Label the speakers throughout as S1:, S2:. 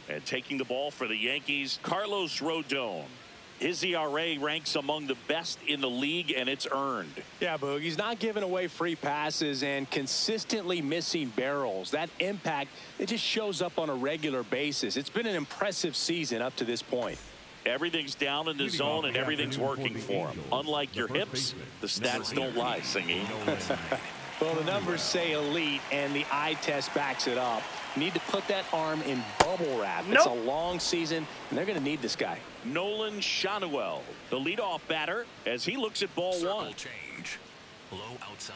S1: And taking the ball for the Yankees, Carlos Rodon. His ERA ranks among the best in the league, and it's earned.
S2: Yeah, Boog, he's not giving away free passes and consistently missing barrels. That impact, it just shows up on a regular basis. It's been an impressive season up to this point.
S1: Everything's down in the zone, and everything's working for him. Unlike your hips, the stats don't lie, Singy.
S2: Well, the numbers say elite, and the eye test backs it up. You need to put that arm in bubble wrap. It's a long season, and they're going to need this guy.
S1: Nolan Shanuel, the leadoff batter, as he looks at ball one.
S3: Change. Low outside.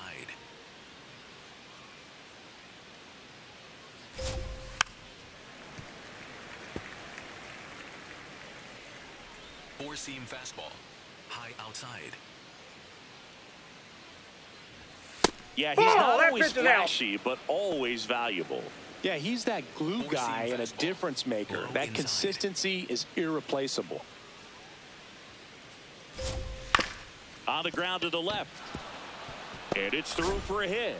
S3: Four-seam fastball. High outside.
S1: Yeah, he's not always flashy, but always valuable.
S2: Yeah, he's that glue guy and a difference maker. That consistency is irreplaceable.
S1: On the ground to the left. And it's through for a hit.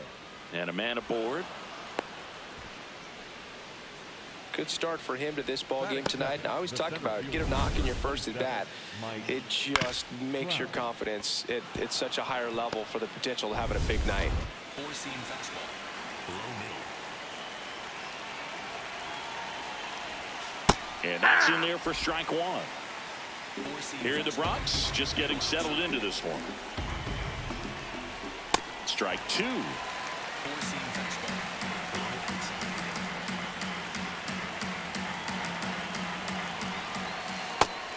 S1: And a man aboard.
S4: Good start for him to this ball game tonight. And I always talk about it. Get a knock in your first at bat. It just makes your confidence at such a higher level for the potential of having a big night.
S3: Four-seam fastball. Low middle.
S1: And that's in there for strike one. Here in the Bronx, just getting settled into this one. Strike two.
S3: Four-seam fastball.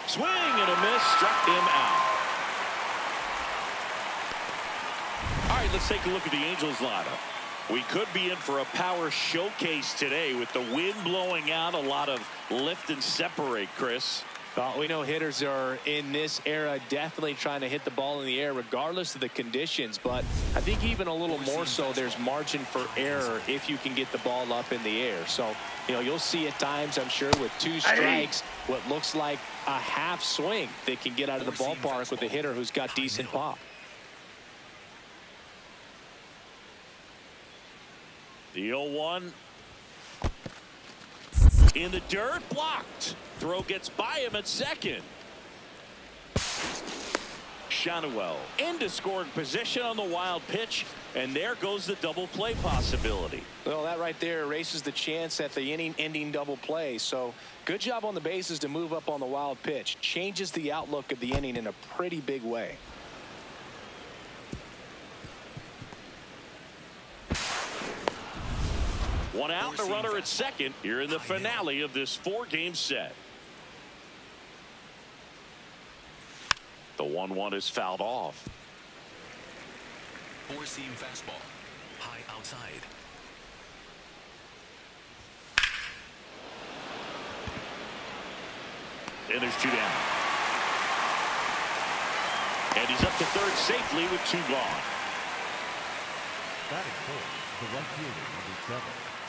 S1: Swing and a miss, struck him out. All right, let's take a look at the Angels lineup. We could be in for a power showcase today with the wind blowing out, a lot of lift and separate, Chris.
S2: Well, we know hitters are in this era definitely trying to hit the ball in the air regardless of the conditions, but I think even a little more so there's margin for error if you can get the ball up in the air. So, you know, you'll see at times, I'm sure, with two strikes, what looks like a half swing that can get out of the ballpark with a hitter who's got decent pop.
S1: The 0-1 in the dirt, blocked. Throw gets by him at second. Shanuel into scoring position on the wild pitch, and there goes the double play possibility.
S2: Well, that right there erases the chance at the inning-ending double play. So good job on the bases to move up on the wild pitch. Changes the outlook of the inning in a pretty big way.
S1: One out, the runner at second here in the finale of this four-game set. The 1-1 is fouled off.
S3: Four-seam fastball. High outside.
S1: And there's two down. And he's up to third safely with two gone.
S5: Batting fourth, the right fielder, number 7,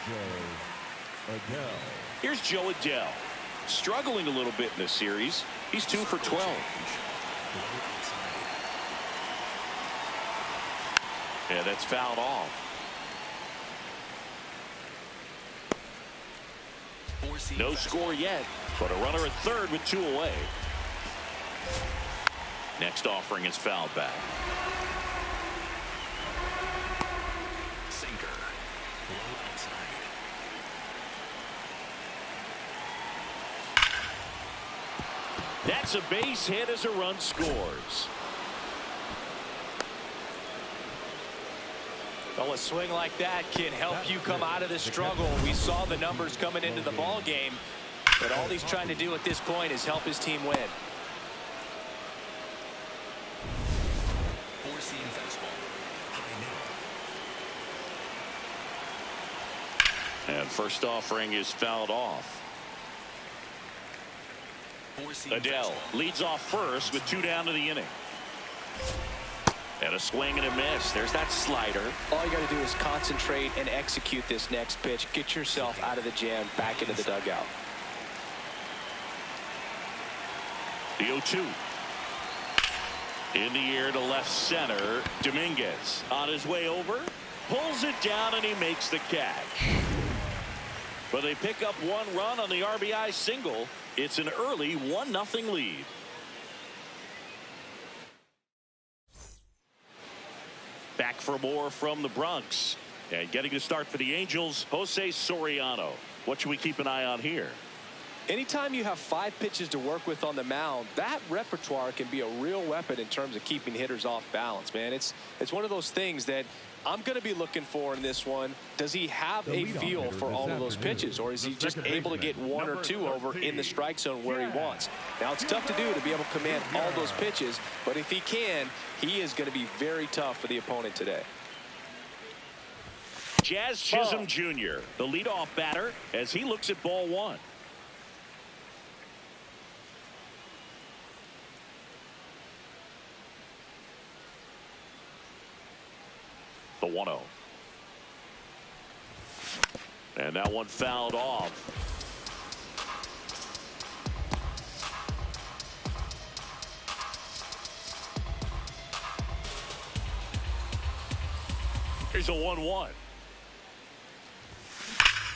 S5: Joe Adele.
S1: Here's Joe Adele. Struggling a little bit in this series. He's 2 for 12. Yeah, that's fouled off. No score yet, but a runner at third with two away. Next offering is fouled back.
S3: Sinker. Low outside.
S1: That's a base hit as a run scores.
S2: Well, a swing like that can help you come out of the struggle. We saw the numbers coming into the ball game, but all he's trying to do at this point is help his team win.
S3: Four-seam fastball. High middle.
S1: And first offering is fouled off. Adele leads off first with two down to the inning. And a swing and a miss. There's that slider.
S2: All you got to do is concentrate and execute this next pitch. Get yourself out of the jam, back into the dugout.
S1: The 0-2. In the air to left center. Dominguez on his way over. Pulls it down and he makes the catch. But they pick up 1 run on the RBI single. It's an early 1-0 lead. Back for more from the Bronx. And getting to start for the Angels, Jose Soriano. What should we keep an eye on here?
S4: Anytime you have 5 pitches to work with on the mound, that repertoire can be a real weapon in terms of keeping hitters off balance, man. It's one of those things that I'm going to be looking for in this one. Does he have a feel for all of those pitches, or is he just able to get 1 or 2 over in the strike zone where he wants? Now, it's tough to do to be able to command all those pitches, but if he can, he is going to be very tough for the opponent today.
S1: Jazz Chisholm Jr., the leadoff batter, as he looks at ball 1. The 1-0. And that one fouled off. Here's a 1-1.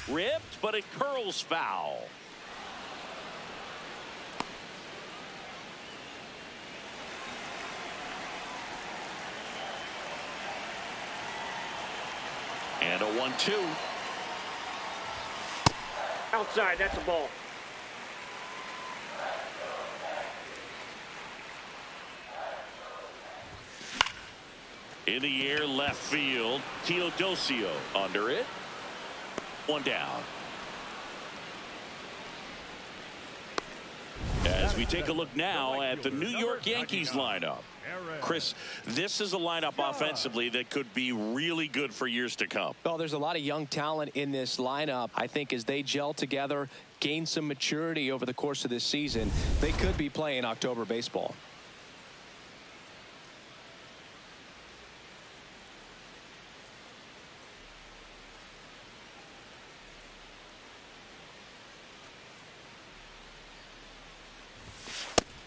S1: Ripped, but it curls foul. And a 1-2.
S6: Outside, that's a ball.
S1: In the air, left field. Teodosio under it. 1 down. As we take a look now at the New York Yankees lineup. Chris, this is a lineup offensively that could be really good for years to come.
S4: Well, there's a lot of young talent in this lineup. I think as they gel together, gain some maturity over the course of this season, they could be playing October baseball.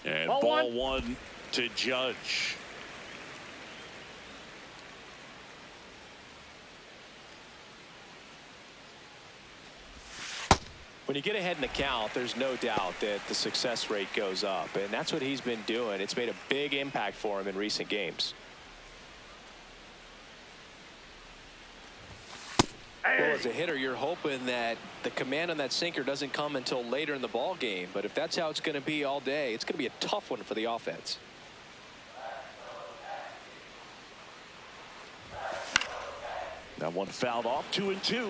S1: And ball 1 to Judge.
S4: When you get ahead in the count, there's no doubt that the success rate goes up, and that's what he's been doing. It's made a big impact for him in recent games. Well, as a hitter, you're hoping that the command on that sinker doesn't come until later in the ball game. But if that's how it's going to be all day, it's going to be a tough one for the offense.
S1: That one fouled off. 2-2.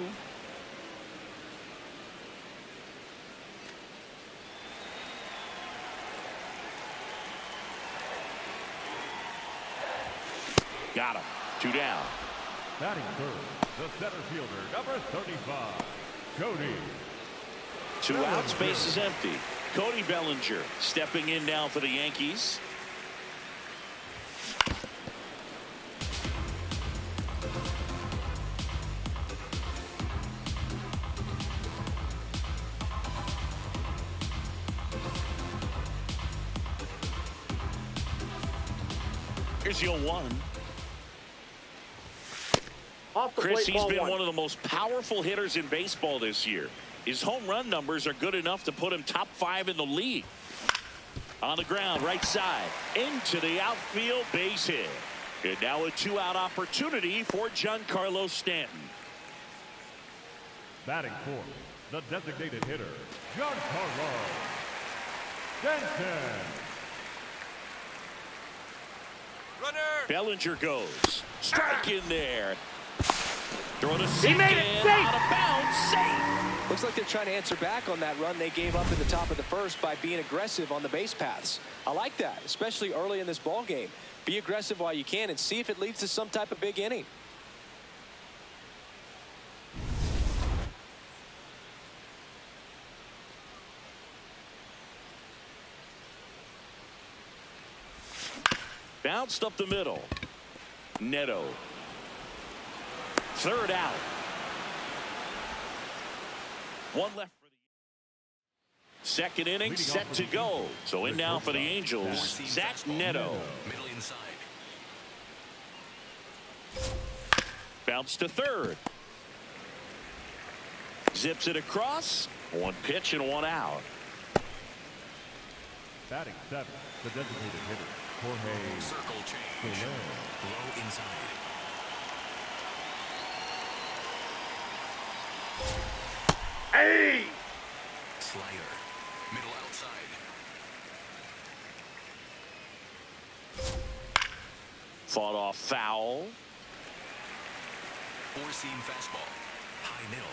S1: Got him. 2 down.
S5: Batting third, the center fielder, number 35, Cody.
S1: 2 outs, base is empty. Cody Bellinger stepping in now for the Yankees. Here's your 1. Chris, he's been one of the most powerful hitters in baseball this year. His home run numbers are good enough to put him top 5 in the league. On the ground, right side, into the outfield, base hit. And now a 2-out opportunity for Giancarlo Stanton.
S5: Batting fourth, the designated hitter, Giancarlo Stanton.
S3: Runner.
S1: Bellinger goes. Strike in there. Throw to second.
S6: He made it safe.
S1: Out of bounds. Safe.
S4: Looks like they're trying to answer back on that run they gave up in the top of the first by being aggressive on the base paths. I like that, especially early in this ball game. Be aggressive while you can and see if it leads to some type of big inning.
S1: Bounced up the middle. Neto. 3rd out. 1 left for the second inning set to go. So in now for the Angels, Zach Neto.
S3: Middle inside.
S1: Bounce to 3rd. Zips it across. One pitch and one out.
S5: Batting 7, the designated hitter, Jorge.
S3: Circle change. Low inside.
S6: Hey!
S3: Slider. Middle outside.
S1: Fought off foul.
S3: Four-seam fastball. High middle.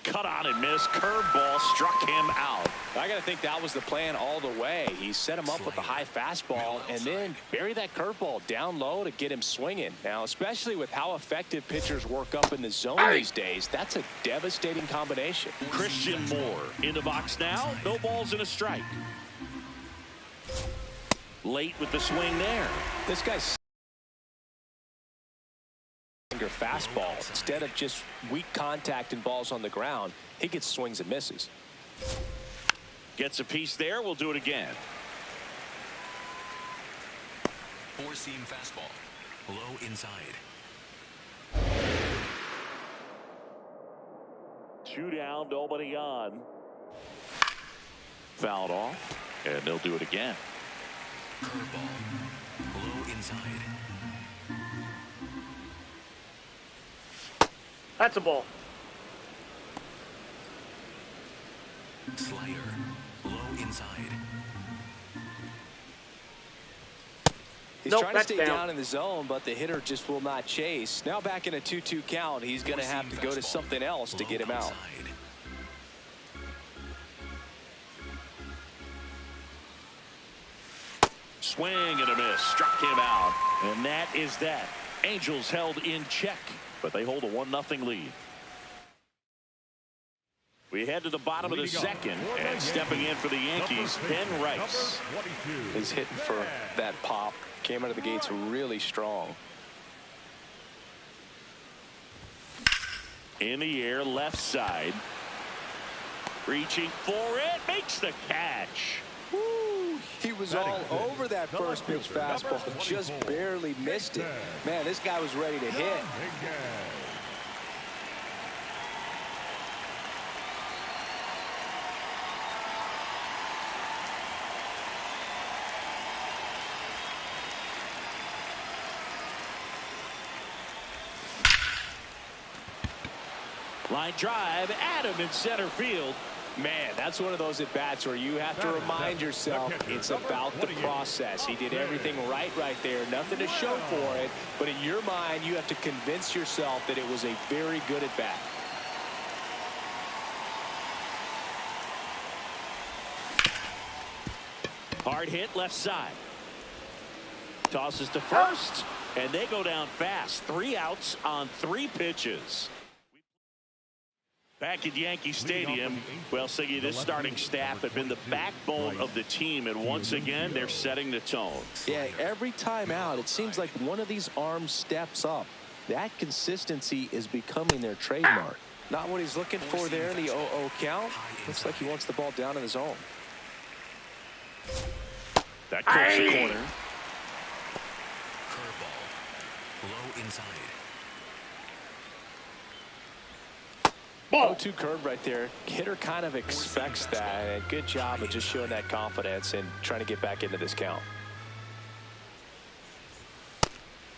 S1: Cut on and missed. Curveball struck him out.
S4: I got to think that was the plan all the way. He set him up with a high fastball and then bury that curveball down low to get him swinging. Now, especially with how effective pitchers work up in the zone these days, that's a devastating combination.
S1: Christian Moore in the box now. No balls and a strike. Late with the swing there.
S4: This guy's fastball. Instead of just weak contact and balls on the ground, he gets swings and misses.
S1: Gets a piece there. We'll do it again.
S3: Four-seam fastball. Low inside.
S1: 2 down, nobody on. Fouled off, and they'll do it again.
S3: Curveball. Low inside.
S6: That's a ball.
S3: Slider. Low inside.
S4: He's trying to stay down in the zone, but the hitter just will not chase. Now back in a 2-2 count, he's going to have to go to something else to get him out.
S1: Swing and a miss. Struck him out. And that is that. Angels held in check, but they hold a 1-0 lead. We head to the bottom of the second, and stepping in for the Yankees, Ben Rice.
S4: He's hitting for that pop. Came out of the gates really strong.
S1: In the air, left side. Reaching for it, makes the catch.
S4: Woo, he was all over that first pitch fastball, just barely missed it. Man, this guy was ready to hit.
S1: Line drive, Adam in center field.
S4: Man, that's one of those at-bats where you have to remind yourself it's about the process. He did everything right there. Nothing to show for it. But in your mind, you have to convince yourself that it was a very good at-bat.
S1: Hard hit left side. Tosses to first, and they go down fast. 3 outs on 3 pitches. Back at Yankee Stadium, well, Siggy, this starting staff have been the backbone of the team, and once again, they're setting the tone.
S7: Yeah, every time out, it seems like one of these arms steps up. That consistency is becoming their trademark.
S4: Not what he's looking for there in the 0-0 count. Looks like he wants the ball down in the zone.
S1: That clips the corner.
S3: Curveball. Low inside.
S4: 0-2 curve right there. Hitter kind of expects that. And good job of just showing that confidence and trying to get back into this count.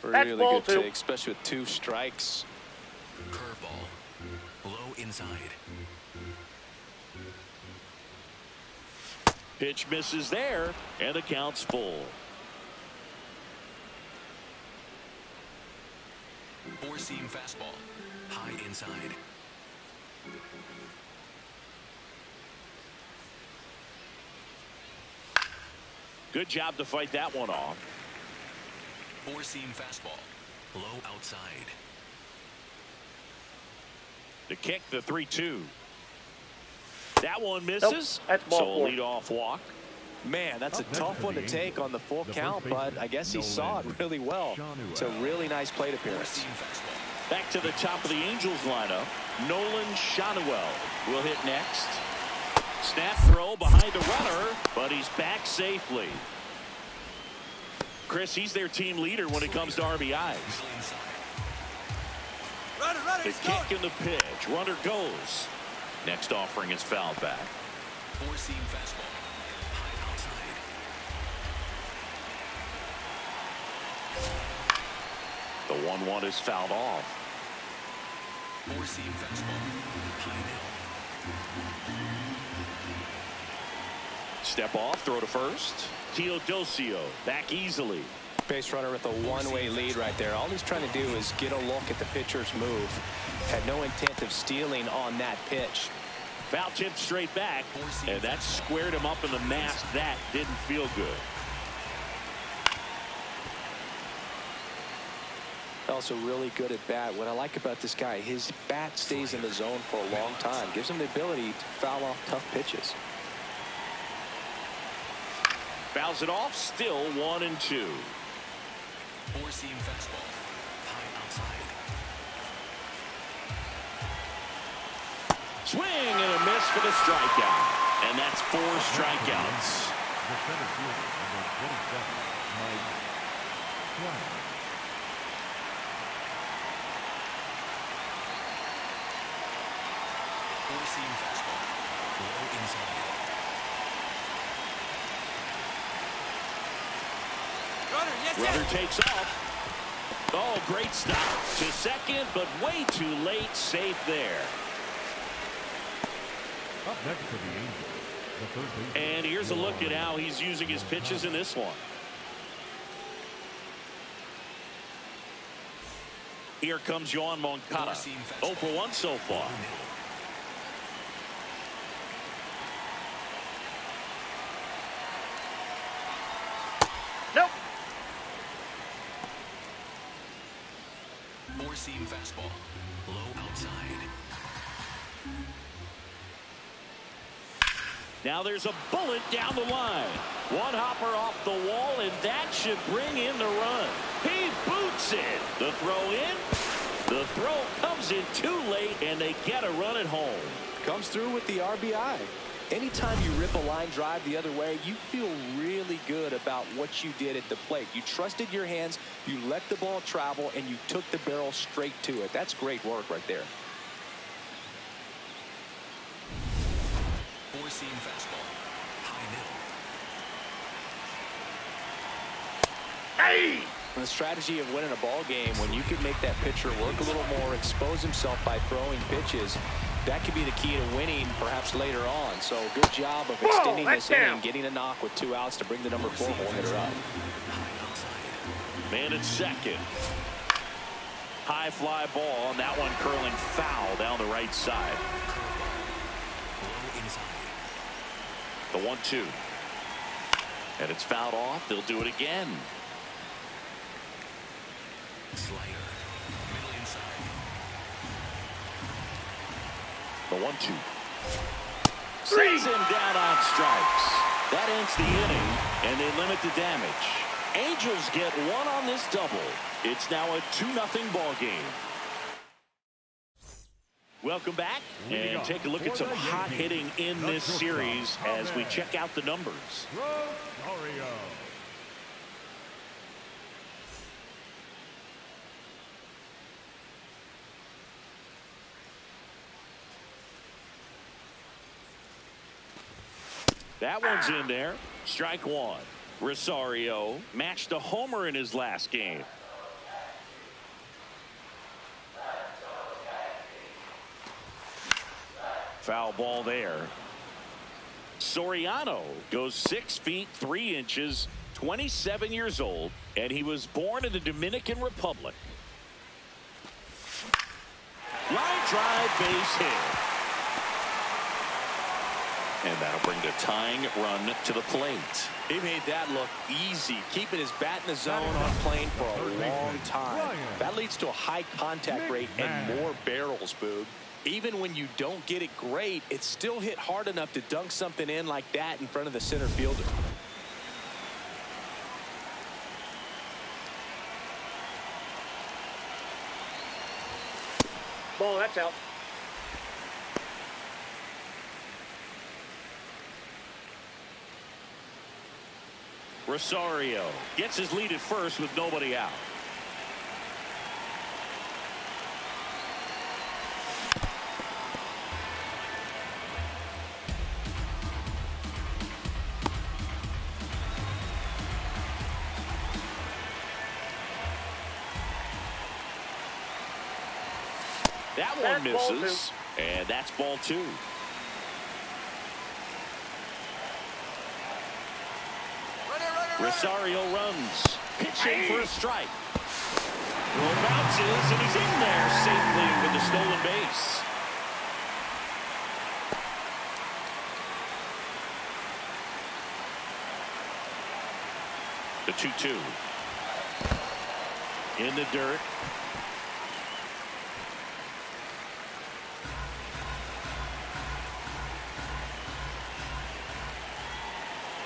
S4: Really good take, especially with 2 strikes.
S3: Curveball. Low inside.
S1: Pitch misses there, and the count's full.
S3: 4-seam fastball. High inside.
S1: Good job to fight that one off.
S3: 4-seam fastball. Low outside.
S1: To kick the 3-2. That one misses.
S6: That's ball
S1: so a
S6: 4.
S1: leadoff walk.
S4: Man, that's a tough one to take on the full count, but I guess he saw it really well. It's a really nice plate appearance.
S1: Back to the top of the Angels lineup. Nolan Shanuel will hit next. Snap throw behind the runner, but he's back safely. Chris, he's their team leader when it comes to RBIs. The kick and the pitch. Runner goes. Next offering is fouled back.
S3: Four-seam fastball. High outside.
S1: The 1-1 is fouled off.
S3: Four-seam fastball. High middle.
S1: Step off, throw to first. Teodosio back easily.
S4: Base runner with a one-way lead right there. All he's trying to do is get a look at the pitcher's move. Had no intent of stealing on that pitch.
S1: Foul tip straight back, and that squared him up in the mask. That didn't feel good.
S4: Also really good at bat. What I like about this guy, his bat stays in the zone for a long time. Gives him the ability to foul off tough pitches.
S1: Fouls it off, still 1-2.
S3: Four-seam fastball. High outside.
S1: Swing and a miss for the strikeout. And that's 4 strikeouts.
S5: The center fielder, number 27, Mike Trout.
S3: Four-seam fastball. Low inside.
S1: Runner takes off. Oh, great stop to second, but way too late. Safe there.
S5: Up next to the Angels, the third baseman.
S1: And here's a look at how he's using his pitches in this one. Here comes Yohan Moncada. 0 for 1 so far.
S6: Nope.
S3: Four-seam fastball. Low outside.
S1: Now there's a bullet down the line. One hopper off the wall, and that should bring in the run. He boots it. The throw in. The throw comes in too late, and they get a run at home.
S4: Comes through with the RBI. Anytime you rip a line drive the other way, you feel really good about what you did at the plate. You trusted your hands, you let the ball travel, and you took the barrel straight to it. That's great work right there.
S3: Four-seam fastball. High middle.
S6: Hey!
S4: The strategy of winning a ball game, when you can make that pitcher work a little more, expose himself by throwing pitches, that could be the key to winning perhaps later on. So good job of extending this inning, getting a knock with 2 outs to bring the number 4 hole hitter up.
S1: Man at second. High fly ball, and that one curling foul down the right side. The 1-2. And it's fouled off. They'll do it again.
S3: Slider. Middle inside.
S1: The 1-2. Sends him down on strikes. That ends the inning, and they limit the damage. Angels get 1 on this double. It's now a 2-0 ball game. Welcome back, and take a look at some hot hitting in this series as we check out the numbers.
S5: Rosario.
S1: That one's in there. Strike 1. Rosario matched a homer in his last game. Foul ball there. Soriano goes 6 feet 3 inches, 27 years old, and he was born in the Dominican Republic. Line drive, base hit. And that'll bring the tying run to the plate.
S4: He made that look easy, keeping his bat in the zone on plane for a long time. That leads to a high contact rate and more barrels, Boog. Even when you don't get it great, it's still hit hard enough to dunk something in like that in front of the center fielder.
S6: Ball, that's out.
S1: Rosario gets his lead at first with nobody out. That one misses. And that's ball 2. Rosario runs. Pitching for a strike. Throw bounces, and he's in there safely with the stolen base. The 2-2. In the dirt.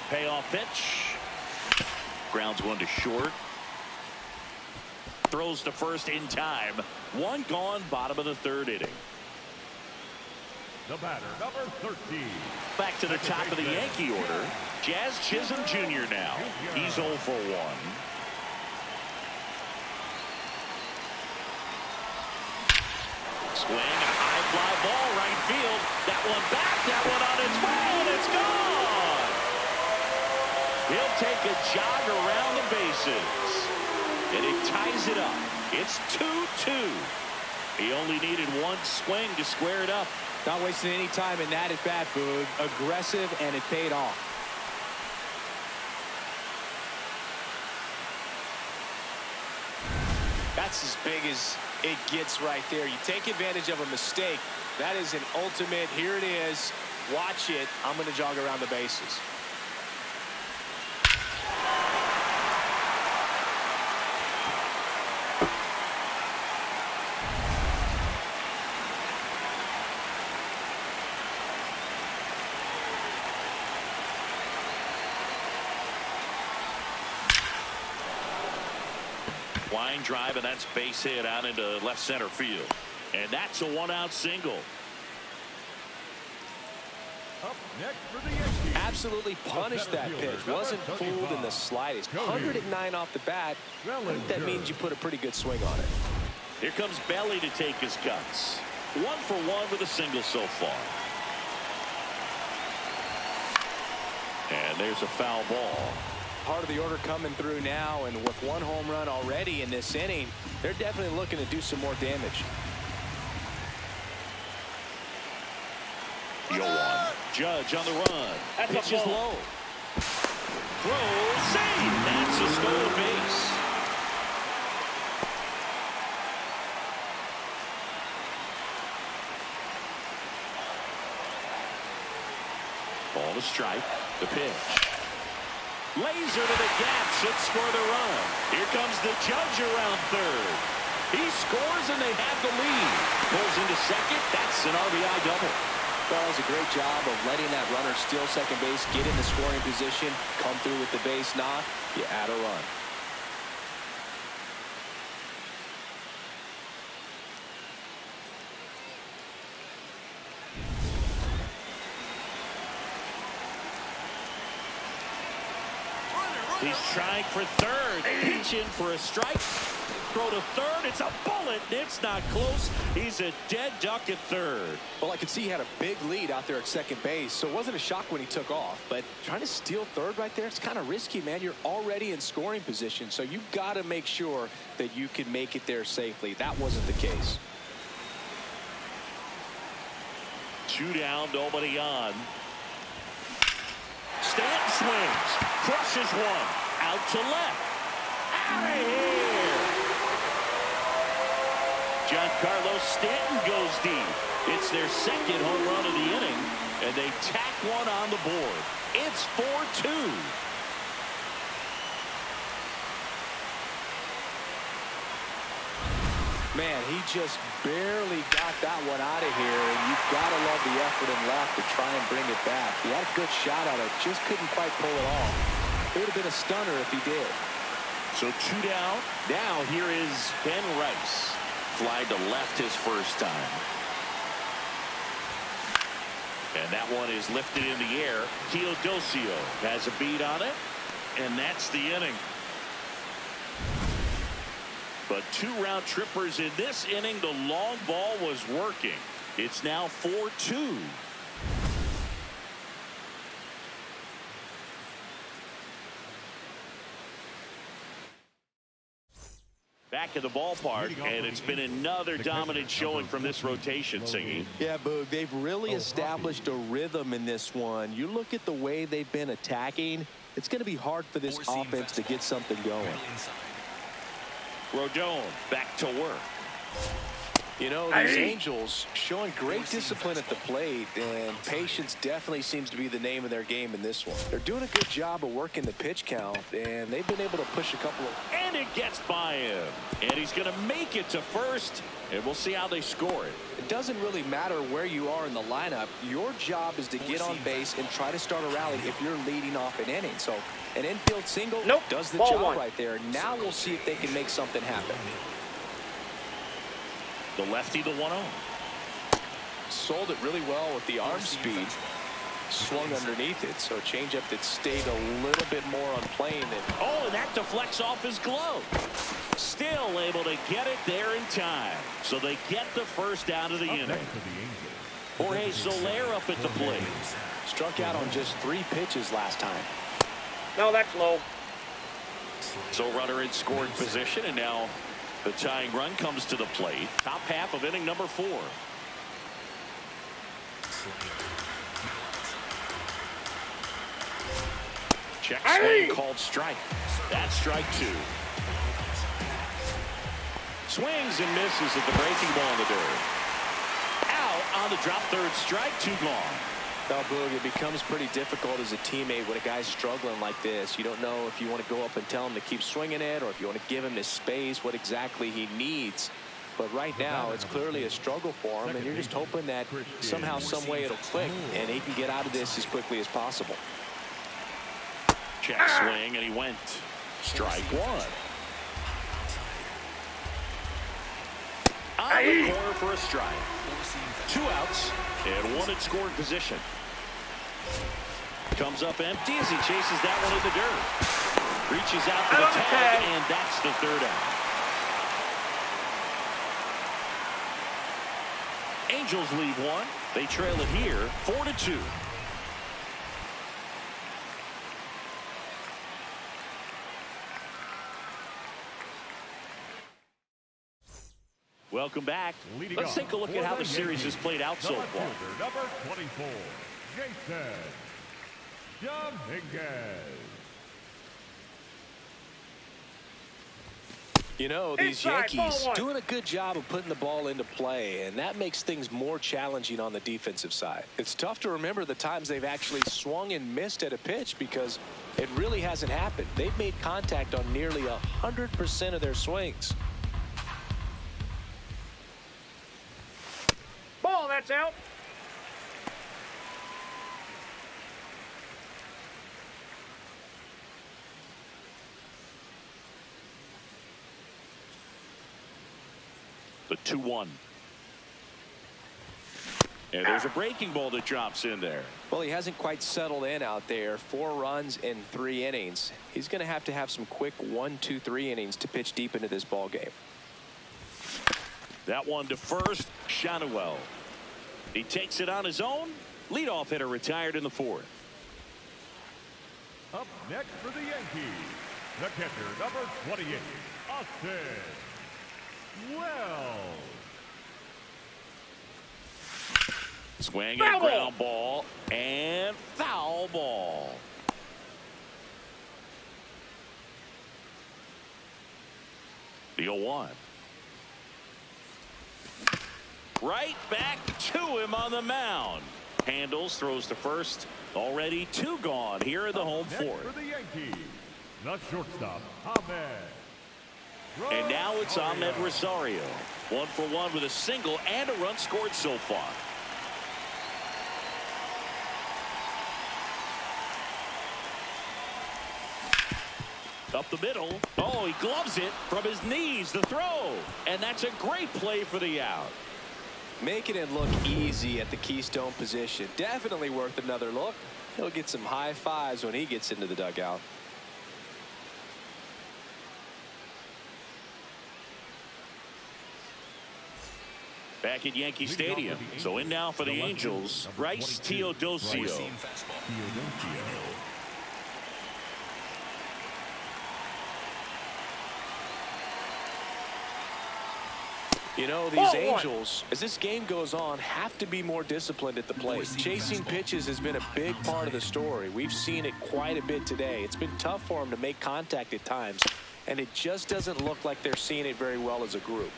S1: Payoff pitch. Grounds one to short. Throws to first in time. One gone, bottom of the 3rd inning.
S5: The batter, number 13.
S1: Back to the top of the Yankee order. Jazz Chisholm Jr. now. He's 0 for 1. Swing, a high fly ball, right field. That one back, that one on its way, and it's gone. He'll take a jog around the bases. And it ties it up. It's 2-2. He only needed one swing to square it up.
S4: Not wasting any time in that at bat, Boog. Aggressive, and it paid off. That's as big as it gets right there. You take advantage of a mistake. That is an ultimate. Here it is. Watch it. I'm going to jog around the bases.
S1: Line drive, and that's base hit out into left center field. And that's a 1-out single.
S5: Up next for the Yankees.
S4: Absolutely punished that pitch. Wasn't fooled in the slightest. 109 off the bat. I think that means you put a pretty good swing on it.
S1: Here comes Belly to take his cuts. 1 for 1 with a single so far. And there's a foul ball.
S4: Part of the order coming through now, and with 1 home run already in this inning, they're definitely looking to do some more damage.
S1: 0-1. Judge on the run. Pitch is low. Throw, save. That's a stolen base. Ball to strike. The pitch. Laser to the gap, should score the run. Here comes the Judge around 3rd. He scores and they have the lead. Pulls into second. That's an RBI double.
S7: Well, that was a great job of letting that runner steal second base, get in the scoring position, come through with the base knock. You add a run.
S1: He's trying for 3rd. Pitching for a strike. Throw to 3rd. It's a bullet. It's not close. He's a dead duck at 3rd.
S4: Well, I could see he had a big lead out there at second base, so it wasn't a shock when he took off. But trying to steal 3rd right there, it's kind of risky, man. You're already in scoring position, so you've got to make sure that you can make it there safely. That wasn't the case.
S1: 2 down, nobody on. Stanton swings, crushes 1, out to left. Out of here. Giancarlo Stanton goes deep. It's their 2nd home run of the inning, and they tack 1 on the board. It's 4-2.
S4: Man, he just barely got that one out of here, and you've got to love the effort and left to try and bring it back. He had a good shot at it, just couldn't quite pull it off. It would have been a stunner if he did.
S1: So 2 down. Now here is Ben Rice. Fly to left his first time. And that one is lifted in the air. Teodosio has a beat on it, and that's the inning. But 2 round trippers in this inning. The long ball was working. It's now 4-2. back at the ballpark, and it's been another dominant showing from this rotation, Singy.
S4: Yeah, Boog, they've really established a rhythm in this one. You look at the way they've been attacking, it's going to be hard for this offense to get something going.
S1: Rodon back to work.
S4: You know, these Angels showing great discipline at the plate, and patience definitely seems to be the name of their game in this one. They're doing a good job of working the pitch count, and they've been able to push a couple of...
S1: And it gets by him. And he's going to make it to first, and we'll see how they score it.
S4: It doesn't really matter where you are in the lineup. Your job is to get on base and try to start a rally if you're leading off an inning. So an infield single does the job right there. Now we'll see if they can make something happen.
S1: The lefty, the 1-0.
S4: Sold it really well with the arm speed. Swung underneath it, so a changeup that stayed a little bit more on plane.
S1: Oh, and that deflects off his glove. Still able to get it there in time. So they get the first out of the inning. Jorge Soler up at the plate.
S4: Struck out on just 3 pitches last time.
S6: No, that's low.
S1: So runner in scoring position, and now the tying run comes to the plate. Top half of inning number 4. Check swing called strike. That's strike 2. Swings and misses at the breaking ball in the dirt. Out on the drop, third strike, 2 gone.
S4: Now, Boog, it becomes pretty difficult as a teammate when a guy's struggling like this. You don't know if you want to go up and tell him to keep swinging it, or if you want to give him his space, what exactly he needs. But right now, it's clearly a struggle for him, and you're just hoping that somehow, some way it'll click, and he can get out of this as quickly as possible.
S1: Check swing, and he went. Strike 1. On the corner for a strike. 2 outs, and 1 in scoring position. Comes up empty as he chases that one in the dirt. Reaches out for the tag, and that's the 3rd out. Angels lead 1. They trail it here 4-2. Welcome back. Let's take a look at how the series has played out so far.
S5: Number 24, Jason Dominguez.
S4: You know, these Yankees doing a good job of putting the ball into play, and that makes things more challenging on the defensive side. It's tough to remember the times they've actually swung and missed at a pitch because it really hasn't happened. They've made contact on nearly 100% of their swings.
S6: Ball, that's out.
S1: The 2-1. And there's a breaking ball that drops in there.
S4: Well, he hasn't quite settled in out there. 4 runs in 3 innings. He's going to have some quick 1, 2, 3 innings to pitch deep into this ball game.
S1: That one to first, Shanuel. He takes it on his own. Leadoff hitter retired in the 4th.
S5: Up next for the Yankees, the catcher, number 28, Austin Wells.
S1: Swing and ground ball and foul ball. The 0-1. Right back to him on the mound. Handles, throws to first. Already 2 gone here in the home 4th.
S5: For the Yankees, the shortstop, Ahmed.
S1: And now it's Ahmed Rosario. 1 for 1 with a single and a run scored so far. Up the middle. Oh, he gloves it from his knees. The throw. And that's a great play for the out.
S4: Making it look easy at the Keystone position. Definitely worth another look. He'll get some high fives when he gets into the dugout.
S1: Back at Yankee Stadium. So in now for the Angels, Bryce Teodosio.
S4: You know, these Angels, as this game goes on, have to be more disciplined at the plate. Chasing pitches has been a big part of the story. We've seen it quite a bit today. It's been tough for them to make contact at times, and it just doesn't look like they're seeing it very well as a group.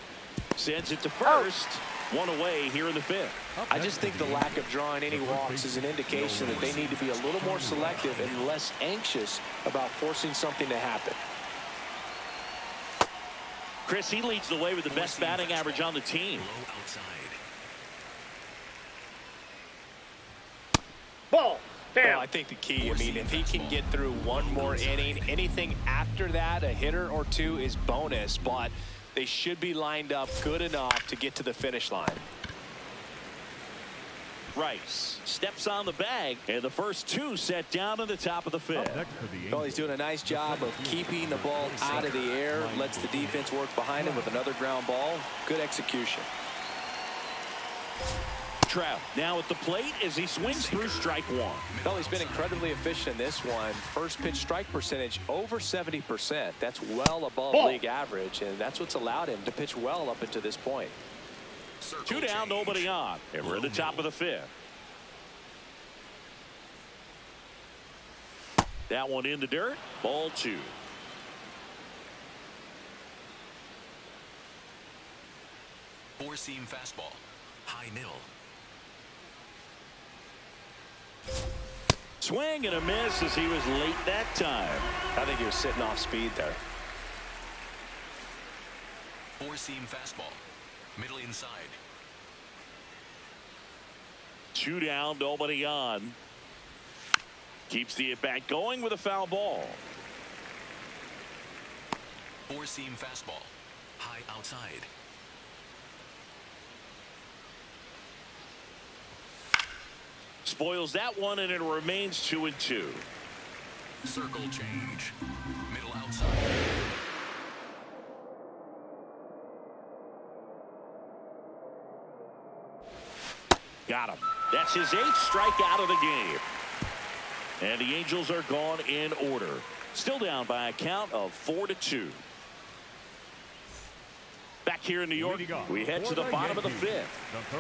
S1: Sends it to first. One away here in the fifth.
S4: I just think the lack of drawing any walks is an indication that they need to be a little more selective and less anxious about forcing something to happen.
S1: Chris, he leads the way with the best batting average on the team.
S6: Ball. Damn.
S4: Well, I think the key, I mean, if he can get through one more inning, anything after that, a hitter or two is bonus, but they should be lined up good enough to get to the finish line.
S1: Rice steps on the bag, and the first two set down in the top of the fifth.
S4: Well, he's doing a nice job of keeping the ball out of the air, lets the defense work behind him with another ground ball. Good execution.
S1: Trout now at the plate as he swings through strike one.
S4: Well, he's been incredibly efficient in this one. First pitch strike percentage over 70%. That's well above league average, and that's what's allowed him to pitch well up until this point.
S1: Two down, nobody on, and we're at the top of the fifth. That one in the dirt. Ball two.
S3: Four-seam fastball. High middle.
S1: Swing and a miss as he was late that time.
S4: I think he was sitting off speed there.
S3: Four-seam fastball. Middle inside.
S1: Two down, nobody on. Keeps the at-bat going with a foul ball.
S3: Four-seam fastball. High outside.
S1: Spoils that one, and it remains 2-2.
S3: Circle change. Middle outside.
S1: Got him. That's his 8th strikeout of the game. And the Angels are gone in order. Still down by a count of 4-2. Back here in New York, we head to the bottom of the fifth.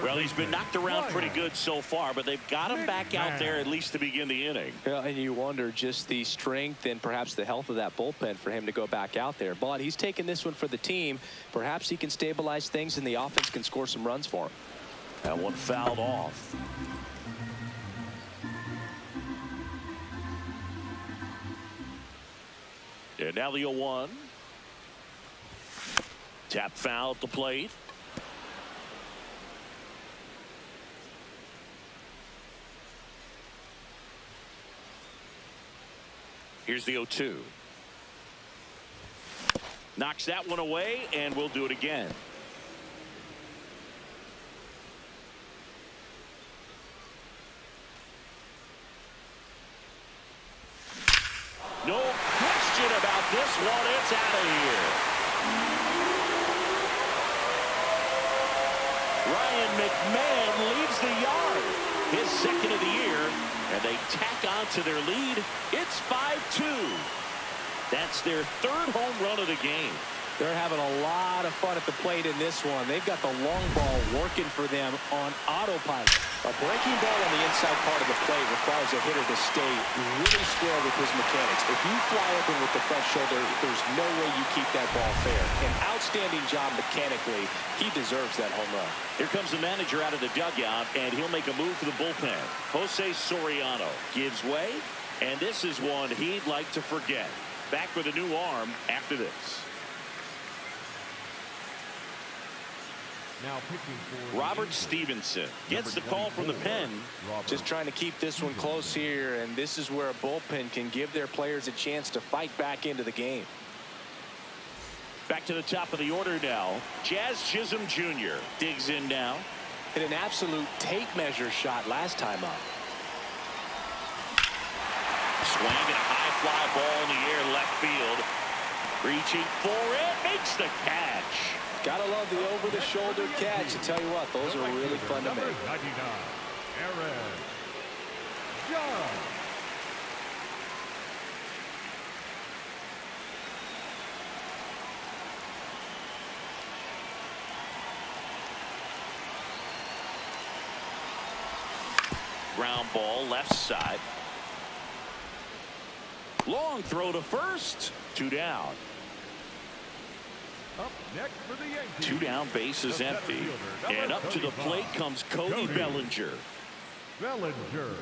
S1: Well, he's been knocked around pretty good so far, but they've got him back out there at least to begin the inning.
S4: Yeah, and you wonder just the strength and perhaps the health of that bullpen for him to go back out there. But he's taking this one for the team. Perhaps he can stabilize things and the offense can score some runs for him.
S1: That one fouled off. And now the 0-1. Tap foul at the plate. Here's the 0-2. Knocks that one away, and we'll do it again. No question about this one. It's out of here. Ryan McMahon leads the yard. His second of the year. And they tack on to their lead. It's 5-2. That's their 3rd home run of the game.
S4: They're having a lot of fun at the plate in this one. They've got the long ball working for them on autopilot. A breaking ball on the inside part of the plate requires a hitter to stay really square with his mechanics. If you fly open with the front shoulder, there's no way you keep that ball fair. An outstanding job mechanically. He deserves that home run.
S1: Here comes the manager out of the dugout, and he'll make a move for the bullpen. Jose Soriano gives way, and this is one he'd like to forget. Back with a new arm after this.
S5: Now pitching for
S1: Robert Stevenson gets the call from the pen.
S4: Just trying to keep this one close here, and this is where a bullpen can give their players a chance to fight back into the game.
S1: Back to the top of the order now. Jazz Chisholm Jr. digs in now.
S4: Hit an absolute tape measure shot last time up.
S1: Swing and a high fly ball in the air left field. Reaching for it, makes the catch.
S4: Gotta love the over-the-shoulder catch. I tell you what, those are really fun to make.
S5: 99, Aaron Judge.
S1: ground ball left side. Long throw to first. 2 down.
S5: Up next for the Yankees.
S1: 2 down, base is empty. And up to the plate comes Cody Bellinger.
S5: Bellinger.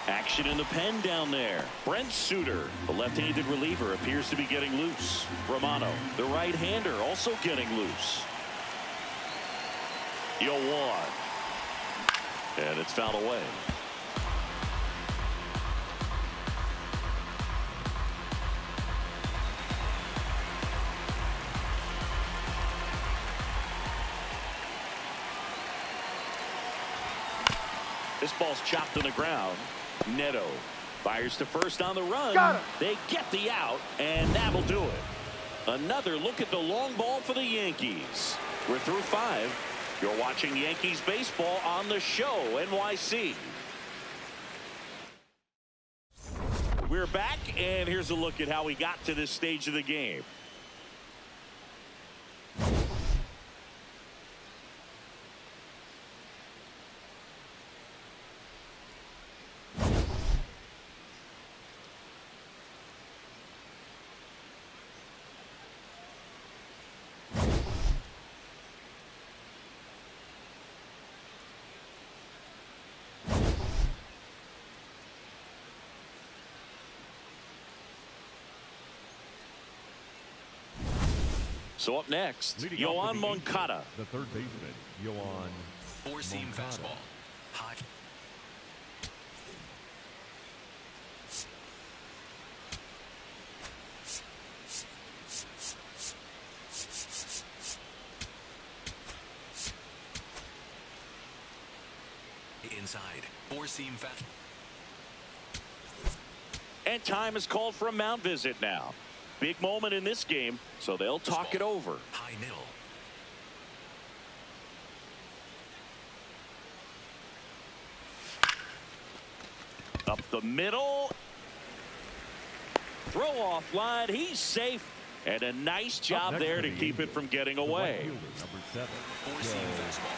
S1: Action in the pen down there. Brent Suter, the left-handed reliever, appears to be getting loose. Romano, the right-hander, also getting loose. 0-1. And it's fouled away. This ball's chopped on the ground. Neto fires to first on the run. They get the out, and that'll do it. Another look at the long ball for the Yankees. We're through 5. You're watching Yankees baseball on the show, NYC. We're back, and here's a look at how we got to this stage of the game. So up next, Yoan Moncada.
S5: The third baseman, Yoan.
S3: Four-seam fastball. High. Inside. Four-seam fastball.
S1: And time is called for a mound visit now. Big moment in this game, so they'll talk it over.
S3: High middle.
S1: Up the middle. Throw off line. He's safe. And a nice job there to keep it from getting away.
S5: Number 7.
S3: Four-seam fastball.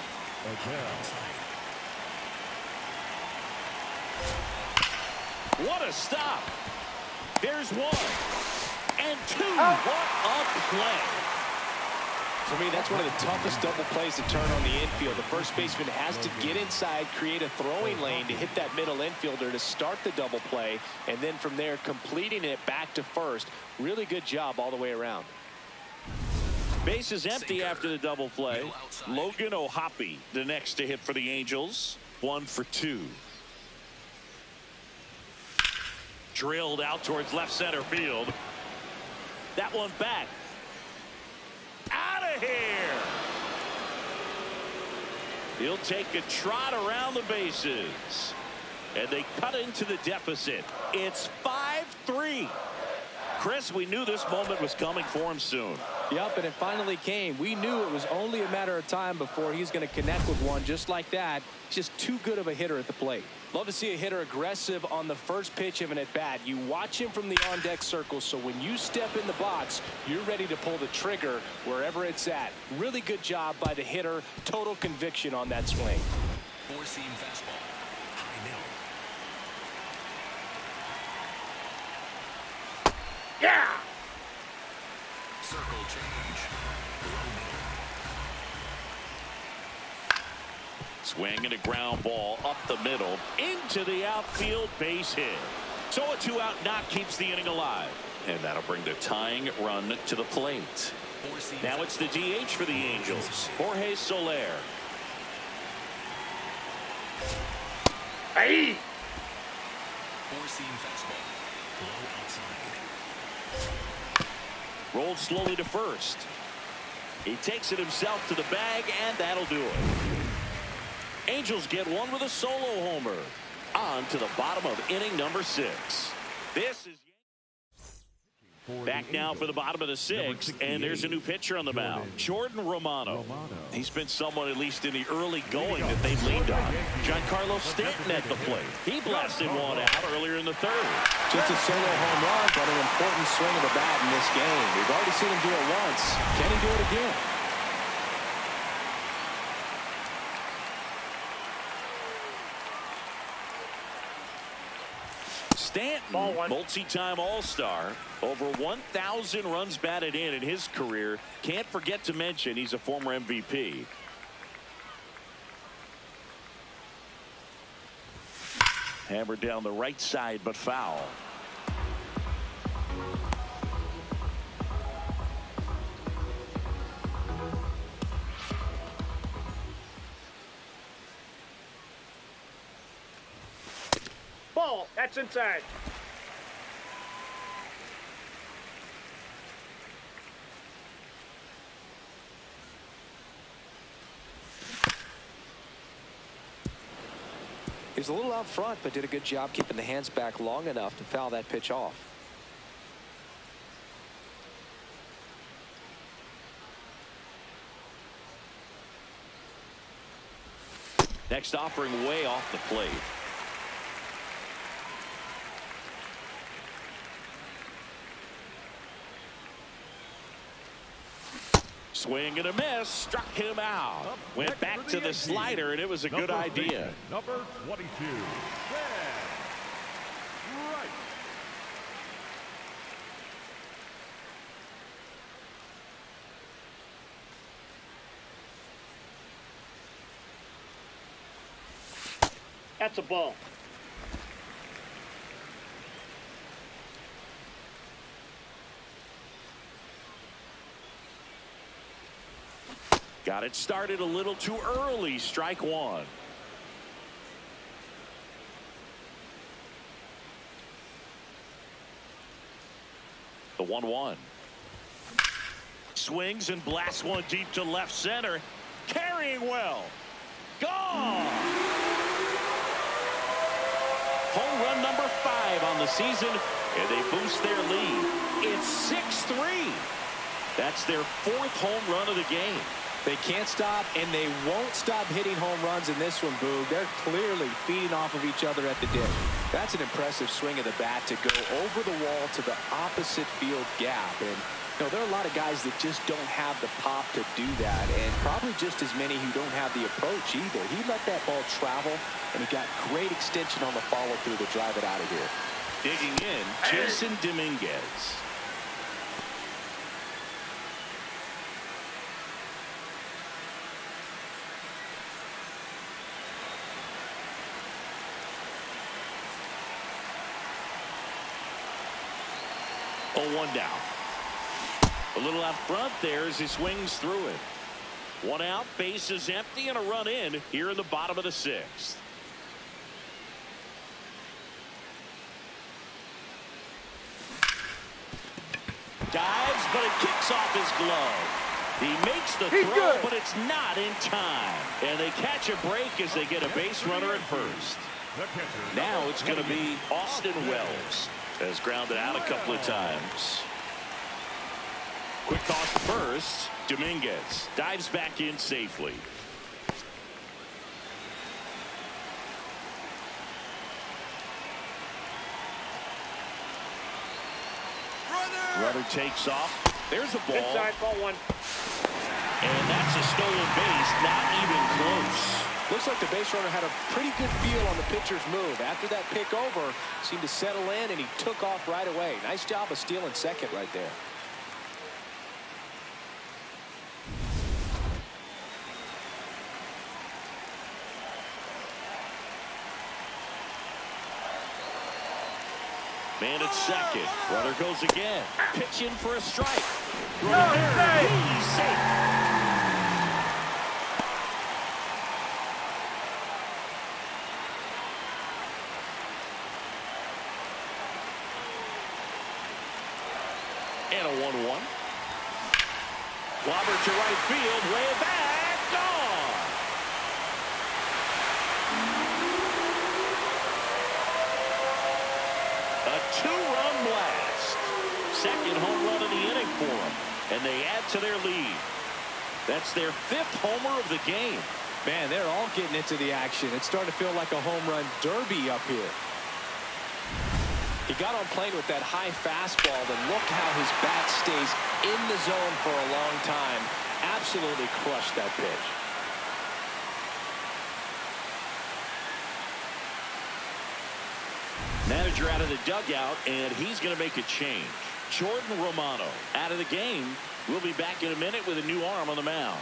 S1: What a stop. There's 1 and 2. What a play.
S4: For me, that's one of the toughest double plays to turn on the infield. The first baseman has to get inside, create a throwing lane to hit that middle infielder to start the double play, and then from there completing it back to first. Really good job all the way around.
S1: Base is empty after the double play. Logan O'Hoppe, the next to hit for the Angels. 1 for 2. Drilled out towards left center field. That one back. Out of here. He'll take a trot around the bases. And they cut into the deficit. It's 5-3. Chris, we knew this moment was coming for him soon.
S4: Yep, and it finally came. We knew it was only a matter of time before he's going to connect with one just like that. Just too good of a hitter at the plate. Love to see a hitter aggressive on the first pitch of an at-bat. You watch him from the on-deck circle, so when you step in the box, you're ready to pull the trigger wherever it's at. Really good job by the hitter. Total conviction on that swing.
S3: Four-seam fastball. High middle.
S6: Yeah!
S3: Circle change. Low middle.
S1: Swing and a ground ball up the middle into the outfield, base hit. So a 2-out knock keeps the inning alive. And that'll bring the tying run to the plate. Now it's the DH for the Angels, Jorge Soler.
S6: Hey!
S3: Four-seam fastball. Low outside.
S1: Rolled slowly to first. He takes it himself to the bag, and that'll do it. Angels get one with a solo homer. On to the bottom of inning number 6. This is Back now for the bottom of the sixth, and there's a new pitcher on the mound, Jordan Romano. He's been someone, at least in the early going, that they've leaned on. Giancarlo Stanton at the plate. He blasted one out earlier in the third.
S7: Just a solo home run, but an important swing of the bat in this game. We've already seen him do it once. Can he do it again?
S1: Stanton, multi-time All-Star, over 1,000 runs batted in his career. Can't forget to mention he's a former MVP. Hammered down the right side, but foul.
S6: Ball. That's inside.
S7: He was a little out front, but did a good job keeping the hands back long enough to foul that pitch off.
S1: Next offering way off the plate. Swing and a miss, struck him out. Went back to the slider, and it was a good idea.
S5: Number 22. Right.
S6: That's a ball.
S1: Got it started a little too early. Strike one. The 1-1. Swings and blasts one deep to left center. Carrying well. Gone. Home run number 5 on the season, and they boost their lead. It's 6-3. That's their 4th home run of the game.
S7: They can't stop, and they won't stop hitting home runs in this one, Boog. They're clearly feeding off of each other at the dip. That's an impressive swing of the bat to go over the wall to the opposite field gap. And, you know, there are a lot of guys that just don't have the pop to do that, and probably just as many who don't have the approach either. He let that ball travel, and he got great extension on the follow-through to drive it out of here.
S1: Digging in, Jason Dominguez. One down. A little out front there as he swings through it. One out, base is empty, and a run in here in the bottom of the 6th. Dives, but it kicks off his glove. He makes the throw, but it's not in time. And they catch a break as they get a base runner at first. Now it's going to be Austin Wells. Has grounded out a couple of times. Quick toss to first. Dominguez dives back in safely. Runner takes off. There's a ball.
S6: Inside, ball 1.
S1: And that's a stolen base, not even close.
S7: Looks like the base runner had a pretty good feel on the pitcher's move. After that pick over, seemed to settle in, and he took off right away. Nice job of stealing second right there.
S1: Man at second. Runner goes again. Pitch in for a strike.
S6: No, he's
S1: safe. And a 1-1. Clobber to right field, way back, gone. A 2-run blast. second home run of the inning for them, and they add to their lead. That's their 5th homer of the game.
S7: Man, they're all getting into the action. It's starting to feel like a home run derby up here. He got on plane with that high fastball, and look how his bat stays in the zone for a long time. Absolutely crushed that pitch.
S1: Manager out of the dugout, and he's going to make a change. Jordan Romano out of the game. We'll be back in a minute with a new arm on the mound.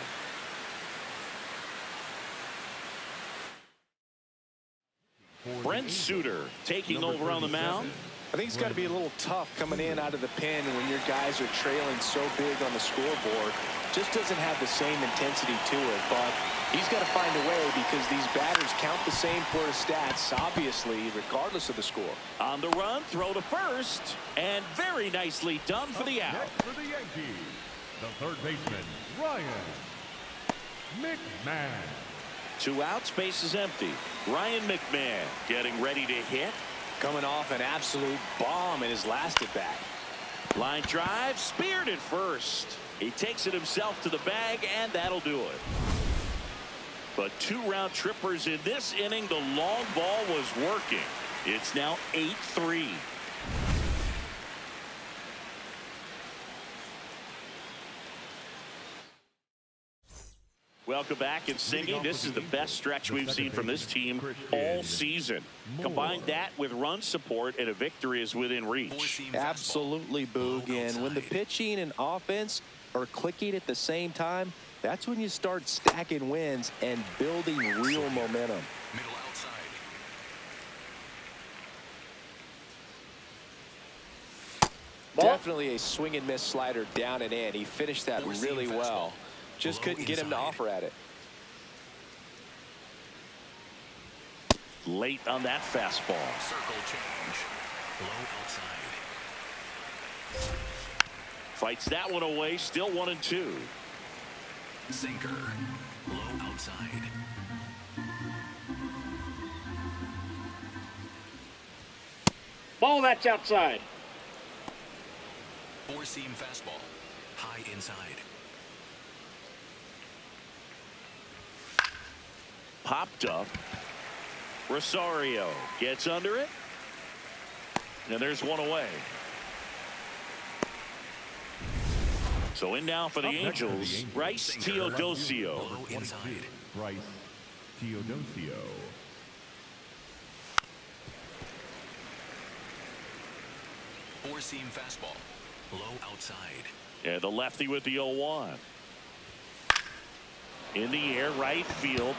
S1: Brent Suter taking over on the mound.
S7: I think it's got to be a little tough coming in out of the pen when your guys are trailing so big on the scoreboard. Just doesn't have the same intensity to it, but he's got to find a way because these batters count the same for his stats, obviously, regardless of the score.
S1: On the run, throw to first, and very nicely done for the out.
S5: Next for the Yankees, the third baseman, Ryan McMahon.
S1: 2 outs, base is empty. Ryan McMahon getting ready to hit.
S7: Coming off an absolute bomb in his last at bat.
S1: Line drive, speared at first. He takes it himself to the bag, and that'll do it. But 2 round trippers in this inning. The long ball was working. It's now 8-3. Welcome back and singing. This is the best stretch we've seen from this team all season. Combine that with run support, and a victory is within reach.
S7: Absolutely, Boog. And when the pitching and offense are clicking at the same time, that's when you start stacking wins and building real momentum.
S3: Middle outside.
S7: Definitely a swing and miss slider down and in. He finished that really well. Just couldn't get him to offer at it.
S1: Late on that fastball.
S3: Circle change. Low outside.
S1: Fights that one away. Still 1-2.
S3: Sinker. Low outside.
S6: Ball, that's outside.
S3: 4-seam fastball. High inside.
S1: Popped up. Rosario gets under it. And there's one away. So in now for the Angels, Bryce Teodosio.
S3: Low inside.
S5: Bryce Teodosio.
S3: Four-seam fastball. Low outside.
S1: And the lefty with the 0-1. In the air, right field.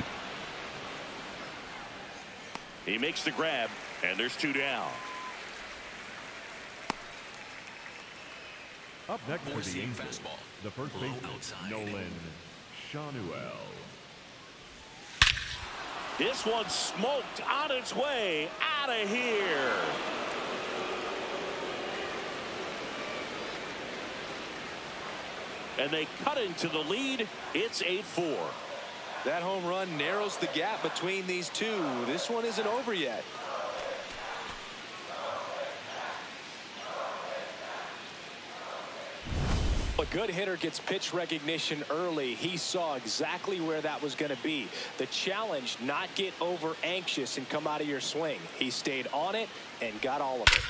S1: He makes the grab, and there's 2 down.
S5: Up next for the
S3: Four-seam
S5: Angels,
S3: fastball.
S5: the first
S3: Low
S5: baseman,
S3: outside.
S5: Nolan Shanuel.
S1: This one's smoked on its way out of here. And they cut into the lead. It's 8-4.
S7: That home run narrows the gap between these two. This one isn't over yet. A good hitter gets pitch recognition early. He saw exactly where that was going to be. The challenge, not get over anxious and come out of your swing. He stayed on it and got all of it.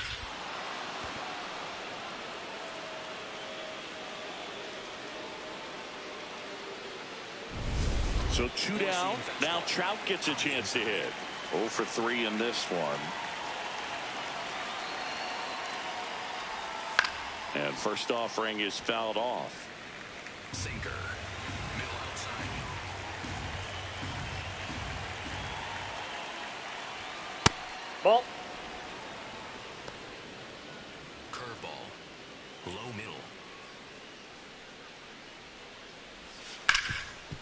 S1: So 2 down. Now Trout gets a chance to hit. 0 for 3 in this one. And first offering is fouled off.
S3: Sinker. Middle outside.
S6: Ball.
S3: Curveball. Low middle.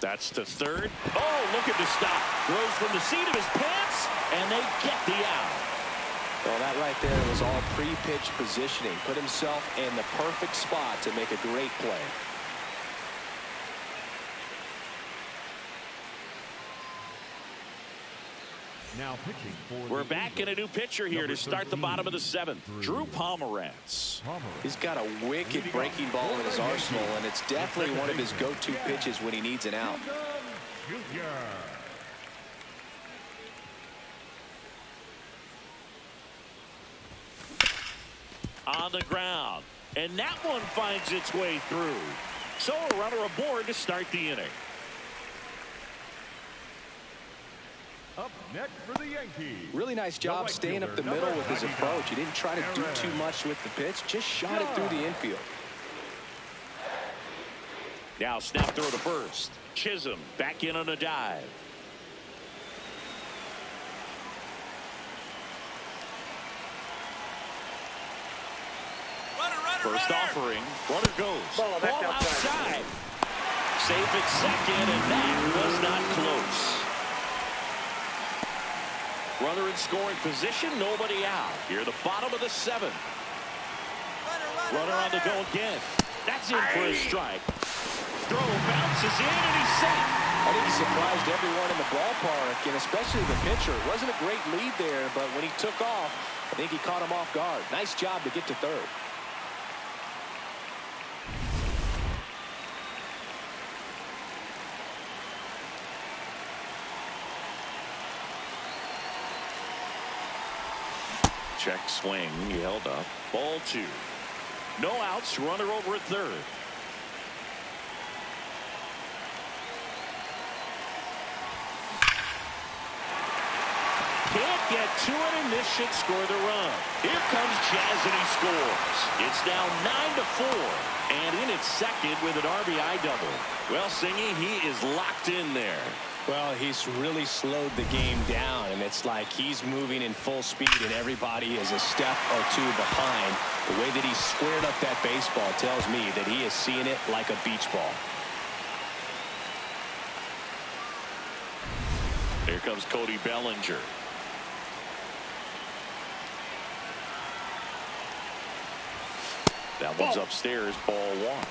S1: That's to third. Oh, look at the stop. Throws from the seat of his pants, and they get the out.
S7: Well, that right there was all pre-pitch positioning. Put himself in the perfect spot to make a great play.
S5: Now pitching for
S1: We're
S5: the
S1: back in a new pitcher here to start the bottom of the 7th. Drew Pomerantz.
S4: He's got a wicked breaking ball in his arsenal, and it's definitely one of his go-to pitches when he needs an out.
S1: On the ground, and that one finds its way through. So a runner aboard to start the inning.
S5: Up next for the Yankees.
S4: Really nice job staying up the middle with his approach. He didn't try to do too much with the pitch, just shot it through the infield.
S1: Now snap throw to first. Chisholm back in on a dive. First offering. Runner goes. Ball outside. Safe at second, and that was not close. Runner in scoring position, nobody out. Here, the bottom of the 7th. Runner on the go again. That's in for a strike. Throw bounces in, and he's safe.
S4: I think he surprised everyone in the ballpark, and especially the pitcher. It wasn't a great lead there, but when he took off, I think he caught him off guard. Nice job to get to third.
S1: Check swing. He held up. Ball 2. No outs. Runner over at third. Can't get to it, and this should score the run. Here comes Jazz, and he scores. It's now 9-4, and in its second with an RBI double. Well, Singy, he is locked in there.
S4: Well, he's really slowed the game down, and it's like he's moving in full speed, and everybody is a step or two behind. The way that he squared up that baseball tells me that he is seeing it like a beach ball.
S1: Here comes Cody Bellinger. That one's upstairs, ball 1.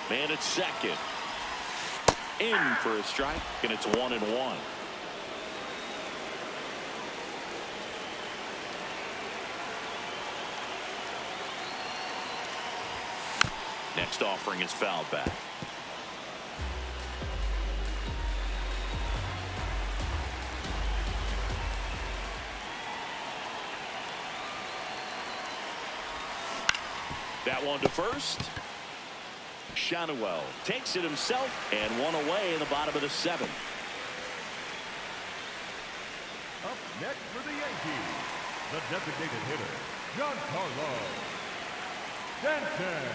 S1: Man at second. In for a strike, and it's 1-1. Next offering is fouled back. That one to first. Shanuel takes it himself, and one away in the bottom of the 7th.
S5: Up next for the Yankees, the designated hitter, Giancarlo Stanton.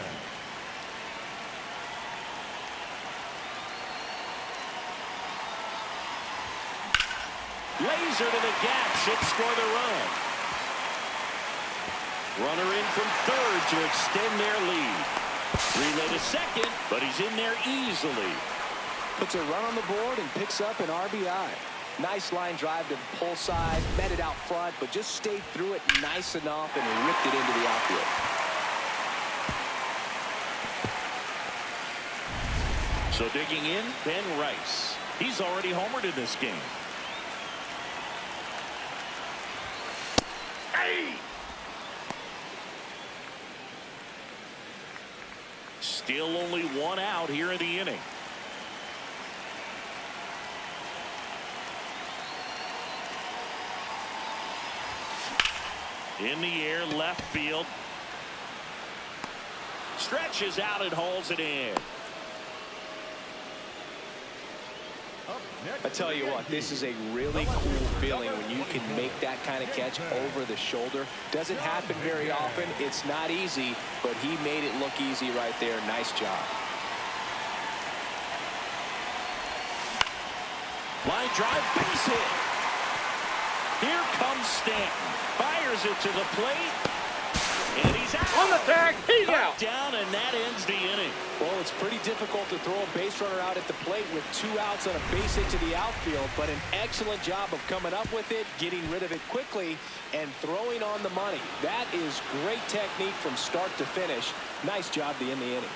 S1: Laser to the gap should score the run. Runner in from third to extend their lead. Relay to second, but he's in there easily.
S4: Puts a run on the board and picks up an RBI. Nice line drive to the pull side, met it out front, but just stayed through it nice enough and ripped it into the outfield.
S1: So digging in, Ben Rice. He's already homered in this game. Hey! Still only one out here in the inning. In the air, left field. Stretches out and hauls it in.
S4: I tell you what, this is a really cool feeling when you can make that kind of catch over the shoulder. Doesn't happen very often. It's not easy, but he made it look easy right there. Nice job.
S1: Line drive, base hit. Here comes Stanton. Fires it to the plate. And he's out.
S6: On the tag, he's
S1: Cut
S6: out.
S1: down, and that ends the inning.
S7: Well, it's pretty difficult to throw a base runner out at the plate with 2 outs on a base hit to the outfield, but an excellent job of coming up with it, getting rid of it quickly, and throwing on the money. That is great technique from start to finish. Nice job to end the inning.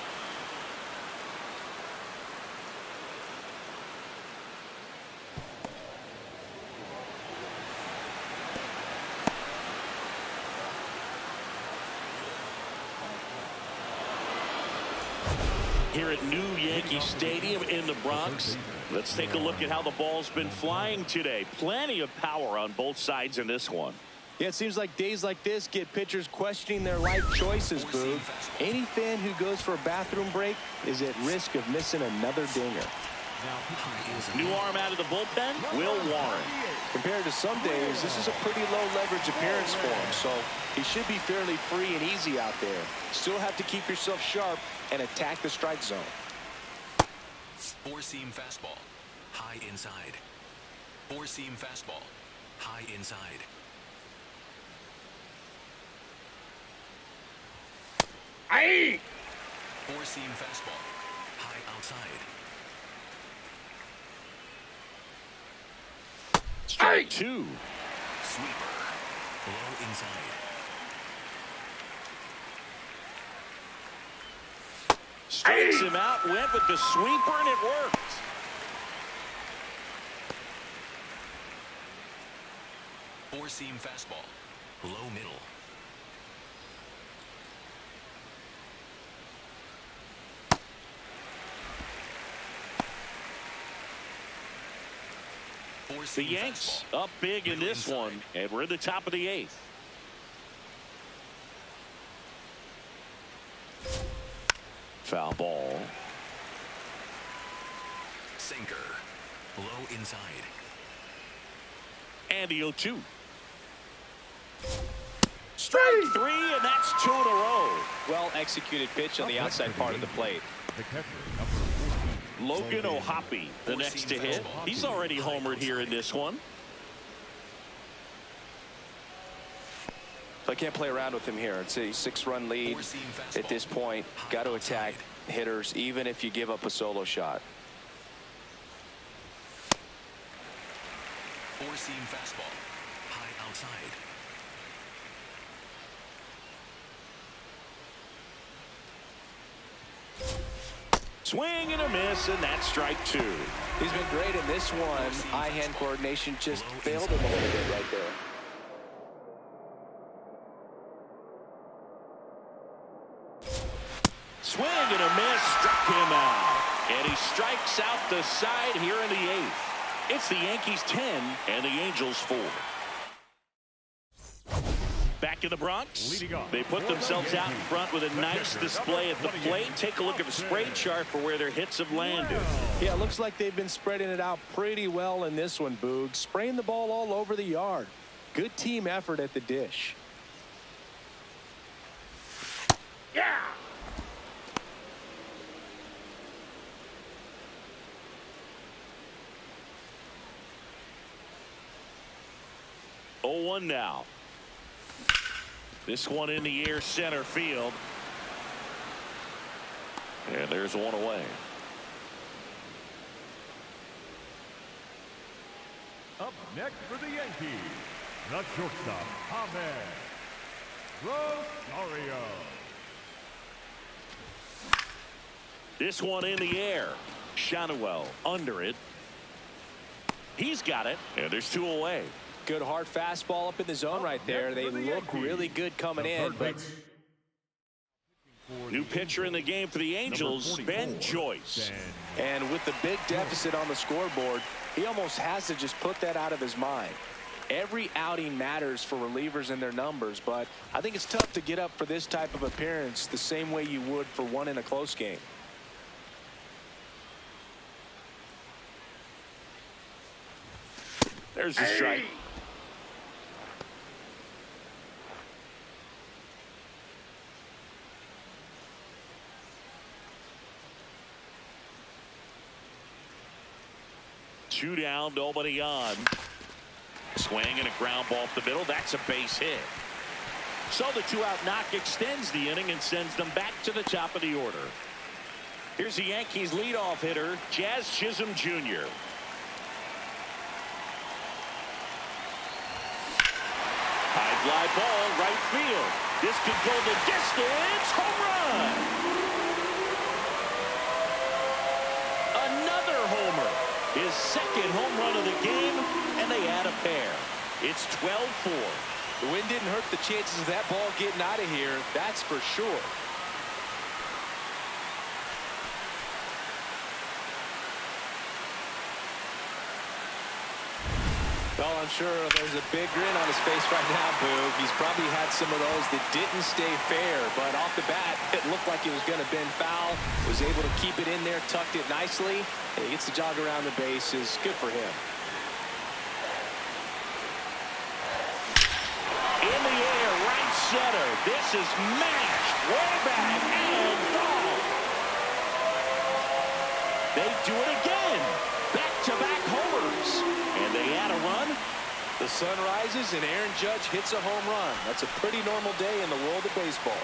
S1: Here at New Yankee Stadium in the Bronx, let's take a look at how the ball's been flying today. Plenty of power on both sides in this one.
S7: Yeah, it seems like days like this get pitchers questioning their life choices, Boog. Any fan who goes for a bathroom break is at risk of missing another dinger.
S1: New arm out of the bullpen, Will Warren.
S7: Compared to some days, this is a pretty low leverage appearance for him, so he should be fairly free and easy out there. Still have to keep yourself sharp and attack the strike zone.
S3: 4-seam fastball, high inside. 4-seam fastball, high inside.
S6: Aye.
S3: 4-seam fastball, high outside.
S1: Strike 2.
S3: Sweeper, low inside.
S1: Strikes him out, went with the sweeper, and it worked.
S3: Four-seam fastball, low middle.
S1: The Yanks up big in this one, and we're at the top of the 8th. Foul ball.
S3: Sinker, low inside.
S1: And the 0-2. Strike 3, and that's 2 in a row.
S7: Well executed pitch on the outside part of the plate.
S5: The catcher, number 14.
S1: Logan O'Hoppe, the next to hit. He's already homered here in this one.
S7: I can't play around with him here. It's a 6-run lead at this point. Got to attack hitters, even if you give up a solo shot.
S3: Four-seam fastball, high outside.
S1: Swing and a miss, and that's strike 2.
S7: He's been great in this one. Eye-hand coordination just failed him a little bit right there.
S1: Swing and a miss, struck him out. And he strikes out the side here in the 8th. It's the Yankees 10 and the Angels 4. Back in the Bronx, they put themselves out in front with a nice display at the plate. Take a look at the spray chart for where their hits have landed.
S7: Yeah, it looks like they've been spreading it out pretty well in this one, Boog. Spraying the ball all over the yard. Good team effort at the dish.
S6: Yeah.
S1: Oh, 1 now. This one in the air, center field. And there's one away.
S5: Up next for the Yankees, the shortstop, Ahmed Rosario.
S1: This one in the air. Shanuel under it. He's got it, and there's 2 away.
S7: Good hard fastball up in the zone right there. They look really good coming in, but
S1: new pitcher in the game for the Angels, Ben Joyce.
S7: and with the big deficit on the scoreboard, he almost has to just put that out of his mind. Every outing matters for relievers and their numbers, but I think it's tough to get up for this type of appearance the same way you would for one in a close game.
S1: There's the strike. Two down, nobody on. Swing and a ground ball up the middle. That's a base hit. So the 2-out knock extends the inning and sends them back to the top of the order. Here's the Yankees leadoff hitter, Jazz Chisholm Jr. High fly ball, right field. This could go the distance. Home run. Another homer. His second home run of the game, and they add a pair. It's 12-4.
S4: The wind didn't hurt the chances of that ball getting out of here, that's for sure. Well, I'm sure there's a big grin on his face right now, Boog. He's probably had some of those that didn't stay fair, but off the bat, it looked like it was going to bend foul. Was able to keep it in there, tucked it nicely, and he gets the jog around the bases. Good for him.
S1: In the air, right center. This is mashed way back and gone. They do it again. Back-to-back homers. And they add a run.
S4: The sun rises and Aaron Judge hits a home run. That's a pretty normal day in the world of baseball.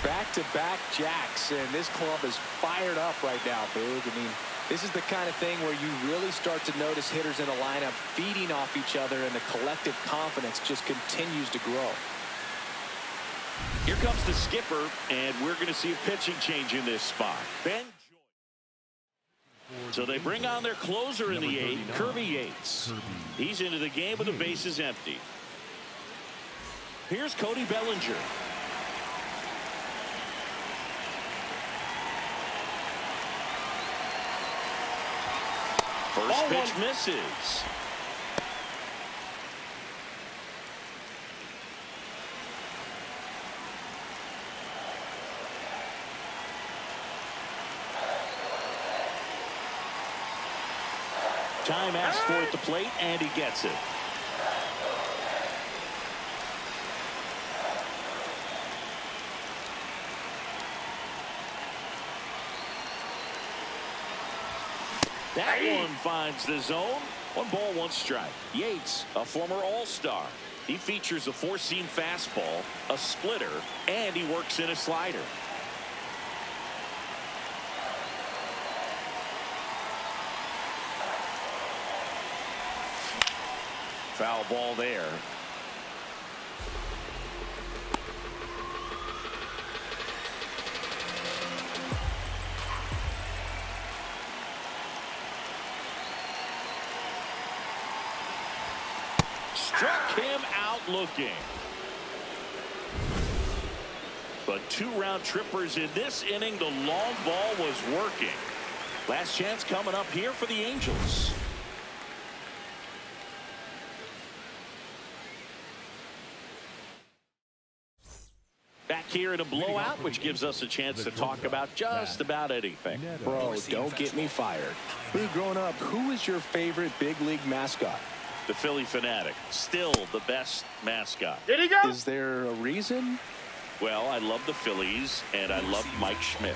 S4: Back-to-back jacks, and this club is fired up right now, Boog. I mean, this is the kind of thing where you really start to notice hitters in a lineup feeding off each other, and the collective confidence just continues to grow.
S1: Here comes the skipper, and we're going to see a pitching change in this spot. Ben. So they bring on their closer in the 8th, Kirby Yates. He's into the game with the bases empty. Here's Cody Bellinger. First pitch misses. Time asked for at the plate, and he gets it. That one finds the zone. 1 ball, 1 strike. Yates, a former All-Star. He features a 4-seam fastball, a splitter, and he works in a slider. Foul ball there. Struck him out looking. But 2 round trippers in this inning. The long ball was working. Last chance coming up here for the Angels. Back here in a blowout, which gives us a chance to talk about just about anything.
S4: Bro, don't get me fired. Growing up, who was your favorite big league mascot?
S1: The Philly Fanatic, still the best mascot.
S6: Did he go?
S4: Is there a reason?
S1: Well, I love the Phillies, and I love Mike Schmidt.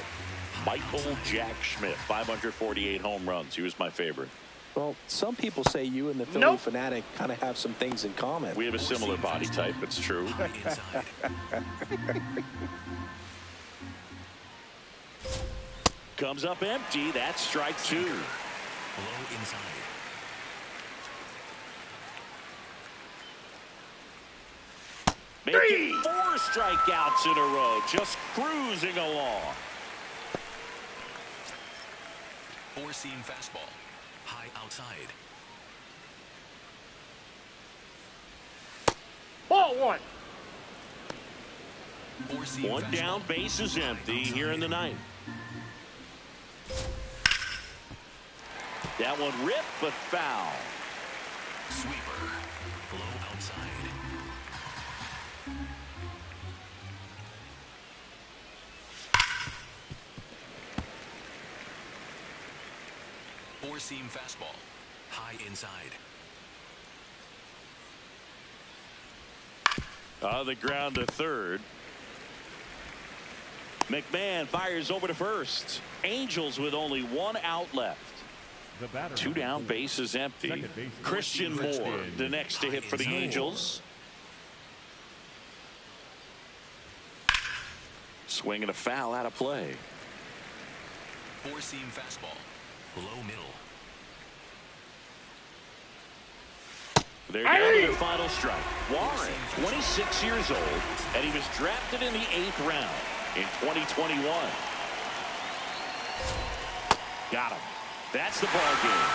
S1: Michael Jack Schmidt, 548 home runs. He was my favorite.
S4: Well, some people say you and the Philly Fanatic kind of have some things in common.
S1: We have a similar body type. It's true. Comes up empty. That's strike 2.
S3: Low inside.
S1: Making 4 strikeouts in a row. Just cruising along.
S3: 4-seam fastball. High outside.
S6: Ball 1.
S3: 4-seam
S1: 1
S3: fastball.
S1: down, base is empty here in the 9th. That one ripped, but foul.
S3: Sweeper. Low outside. Four-seam fastball. High inside.
S1: On the ground to third. McMahon fires over to first. Angels with only 1 out left.
S5: The batter.
S1: 2 down, bases empty. Christian Moore, the next to hit for the Angels. Swing and a foul out of play.
S3: 4-seam fastball. Low middle.
S1: They're down to their final strike. Warren, 26 years old, and he was drafted in the 8th round in 2021. Got him. That's the ball game.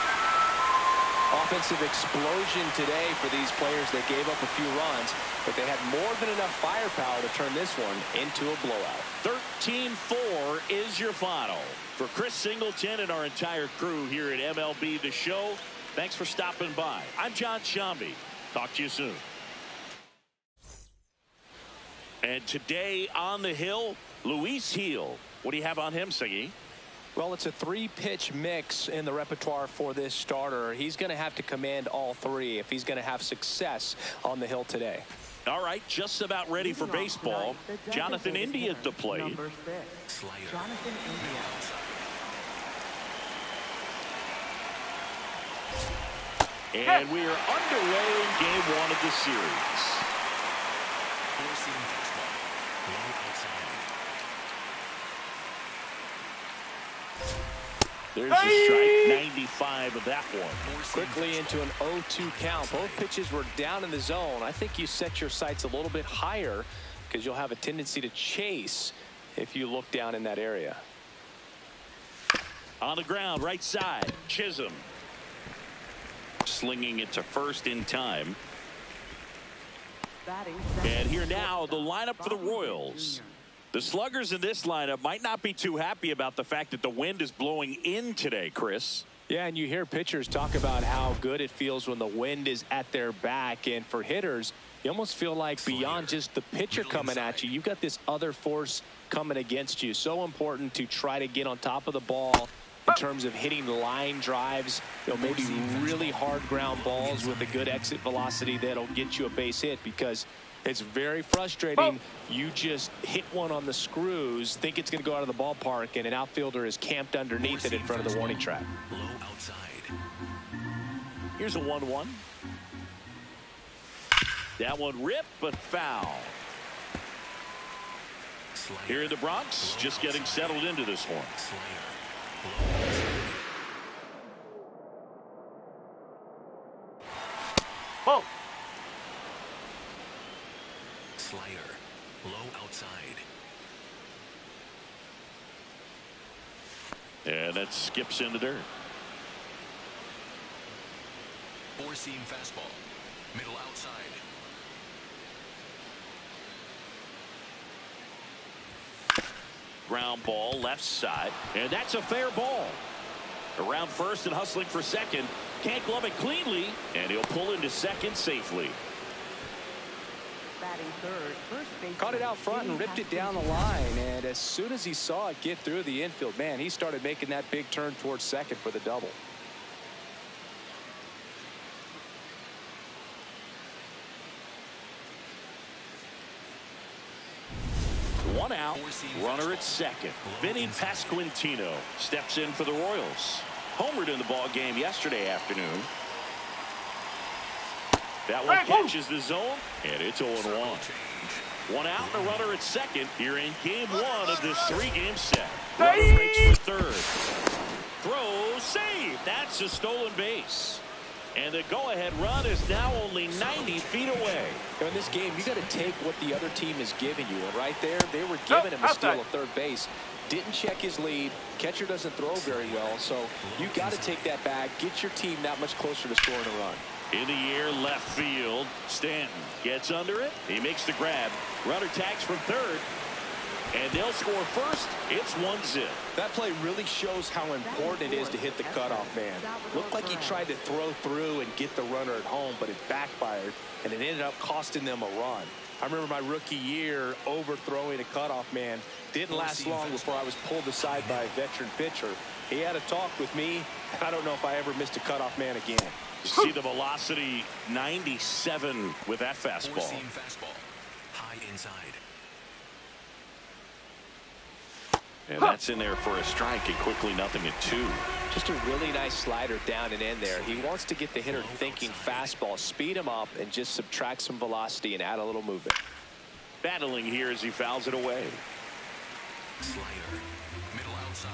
S7: Offensive explosion today for these players. They gave up a few runs, but they had more than enough firepower to turn this one into a blowout.
S1: 13-4 is your final. For Chris Singleton and our entire crew here at MLB The Show, thanks for stopping by. I'm John Shambi. Talk to you soon. And today on the hill, Luis Gil. What do you have on him, Siggy?
S7: Well, it's a 3-pitch mix in the repertoire for this starter. He's going to have to command all 3 if he's going to have success on the hill today.
S1: All right, just about ready for baseball. Jonathan India at the plate.
S3: Jonathan India.
S1: And we are underway in game 1 of the series.
S3: 4-seam fastball. Low outside.
S1: There's the strike, 95 of that one.
S7: Quickly into an 0-2 count. Both pitches were down in the zone. I think you set your sights a little bit higher because you'll have a tendency to chase if you look down in that area.
S1: On the ground, right side, Chisholm. Slinging it to first in time. And here now, the lineup for the Royals. The sluggers in this lineup might not be too happy about the fact that the wind is blowing in today, Chris.
S7: Yeah, and you hear pitchers talk about how good it feels when the wind is at their back. And for hitters, you almost feel like beyond just the pitcher coming at you, you've got this other force coming against you. So important to try to get on top of the ball in terms of hitting line drives, maybe really hard ground balls with a good exit velocity that'll get you a base hit, because it's very frustrating. You just hit one on the screws, think it's going to go out of the ballpark, and an outfielder is camped underneath it in front of the warning track.
S3: Low outside.
S1: Here's a 1-1. That one ripped, but foul. Here in the Bronx, just getting settled into this one.
S3: Slider. Low outside.
S1: And that skips into dirt.
S3: 4-seam fastball. Middle outside.
S1: Ground ball left side, and that's a fair ball. Around first and hustling for second. Can't glove it cleanly, and he'll pull into second safely.
S7: Caught it out front and ripped it down the line, and as soon as he saw it get through the infield, man, he started making that big turn towards second for the double.
S1: One out, runner at second. Vinny Pasquantino steps in for the Royals. Homered in the ball game yesterday afternoon. That one catches the zone, and it's 0-1. One out and a runner at second here in game 1 of this 3-game set. Runner breaks for third. Throw, save. That's a stolen base. And the go-ahead run is now only 90 feet away.
S7: In this game, you got to take what the other team is giving you. And right there, they were giving him a steal at third base. Didn't check his lead. Catcher doesn't throw very well. So you got to take that back, get your team that much closer to scoring a run.
S1: In the air, left field. Stanton gets under it. He makes the grab. Runner tags from third. And they'll score first. It's 1-0.
S7: That play really shows how important it is to hit the cutoff man. Looked like he tried to throw through and get the runner at home, but it backfired, and it ended up costing them a run. I remember my rookie year overthrowing a cutoff man. Didn't last long before I was pulled aside by a veteran pitcher. He had a talk with me. I don't know if I ever missed a cutoff man again.
S1: You see the velocity, 97 with that fastball.
S3: 4-seam fastball. High inside.
S1: And that's in there for a strike, and quickly 0-2.
S7: Just a really nice slider down and in there. He wants to get the hitter thinking fastball, speed him up, and just subtract some velocity and add a little movement.
S1: Battling here as he fouls it away.
S3: Slider. Middle outside.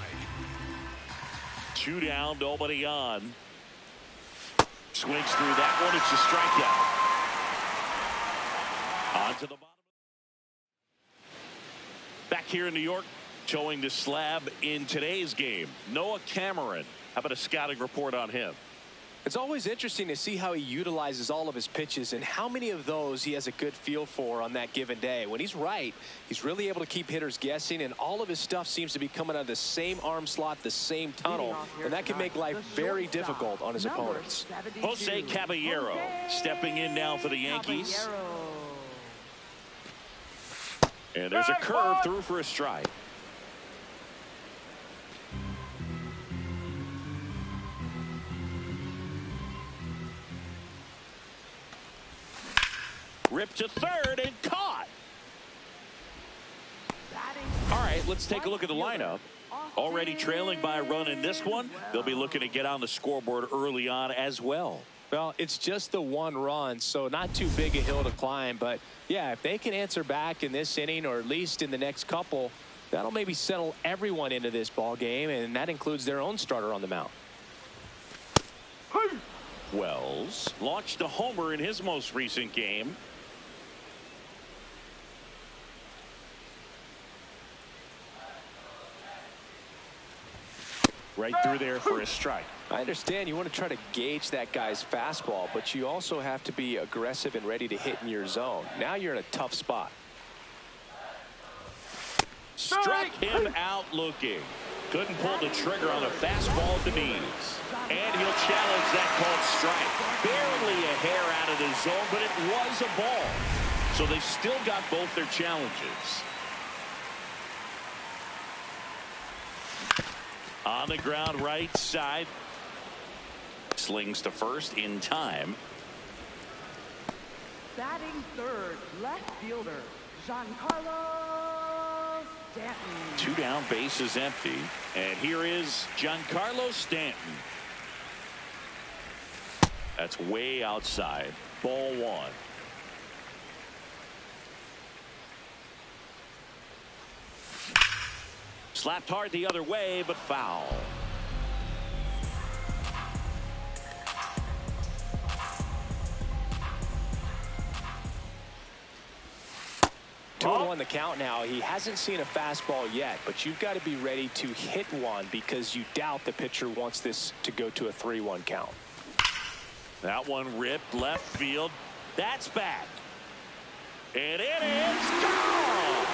S1: 2 down, nobody on. Swings through that one. It's a strikeout. On to the bottom. Back here in New York, showing the slab in today's game, Noah Cameron. How about a scouting report on him?
S7: It's always interesting to see how he utilizes all of his pitches and how many of those he has a good feel for on that given day. When he's right, he's really able to keep hitters guessing, and all of his stuff seems to be coming out of the same arm slot, the same tunnel, and that can make life very difficult on his opponents.
S1: Jose Caballero stepping in now for the Yankees. And there's a curve through for a strike. Ripped to third and caught. All right, let's take a look at the lineup. Already trailing by a run in this one. They'll be looking to get on the scoreboard early on as well.
S7: Well, it's just the 1 run, so not too big a hill to climb. But, yeah, if they can answer back in this inning or at least in the next couple, that'll maybe settle everyone into this ball game, and that includes their own starter on the mound.
S1: Wells launched a homer in his most recent game. Right through there for a strike.
S7: I understand you want to try to gauge that guy's fastball, but you also have to be aggressive and ready to hit in your zone. Now you're in a tough spot.
S1: Struck him out looking. Couldn't pull the trigger on a fastball at the knees. And he'll challenge that called strike. Barely a hair out of the zone, but it was a ball. So they still got both their challenges. On the ground right side. Slings to first in time.
S8: Batting third, left fielder, Giancarlo Stanton.
S1: 2 down, bases empty. And here is Giancarlo Stanton. That's way outside. Ball 1. Slapped hard the other way, but foul.
S7: Two and 1 the count now. He hasn't seen a fastball yet, but you've got to be ready to hit one because you doubt the pitcher wants this to go to a 3-1 count.
S1: That one ripped left field. That's back. And it is gone.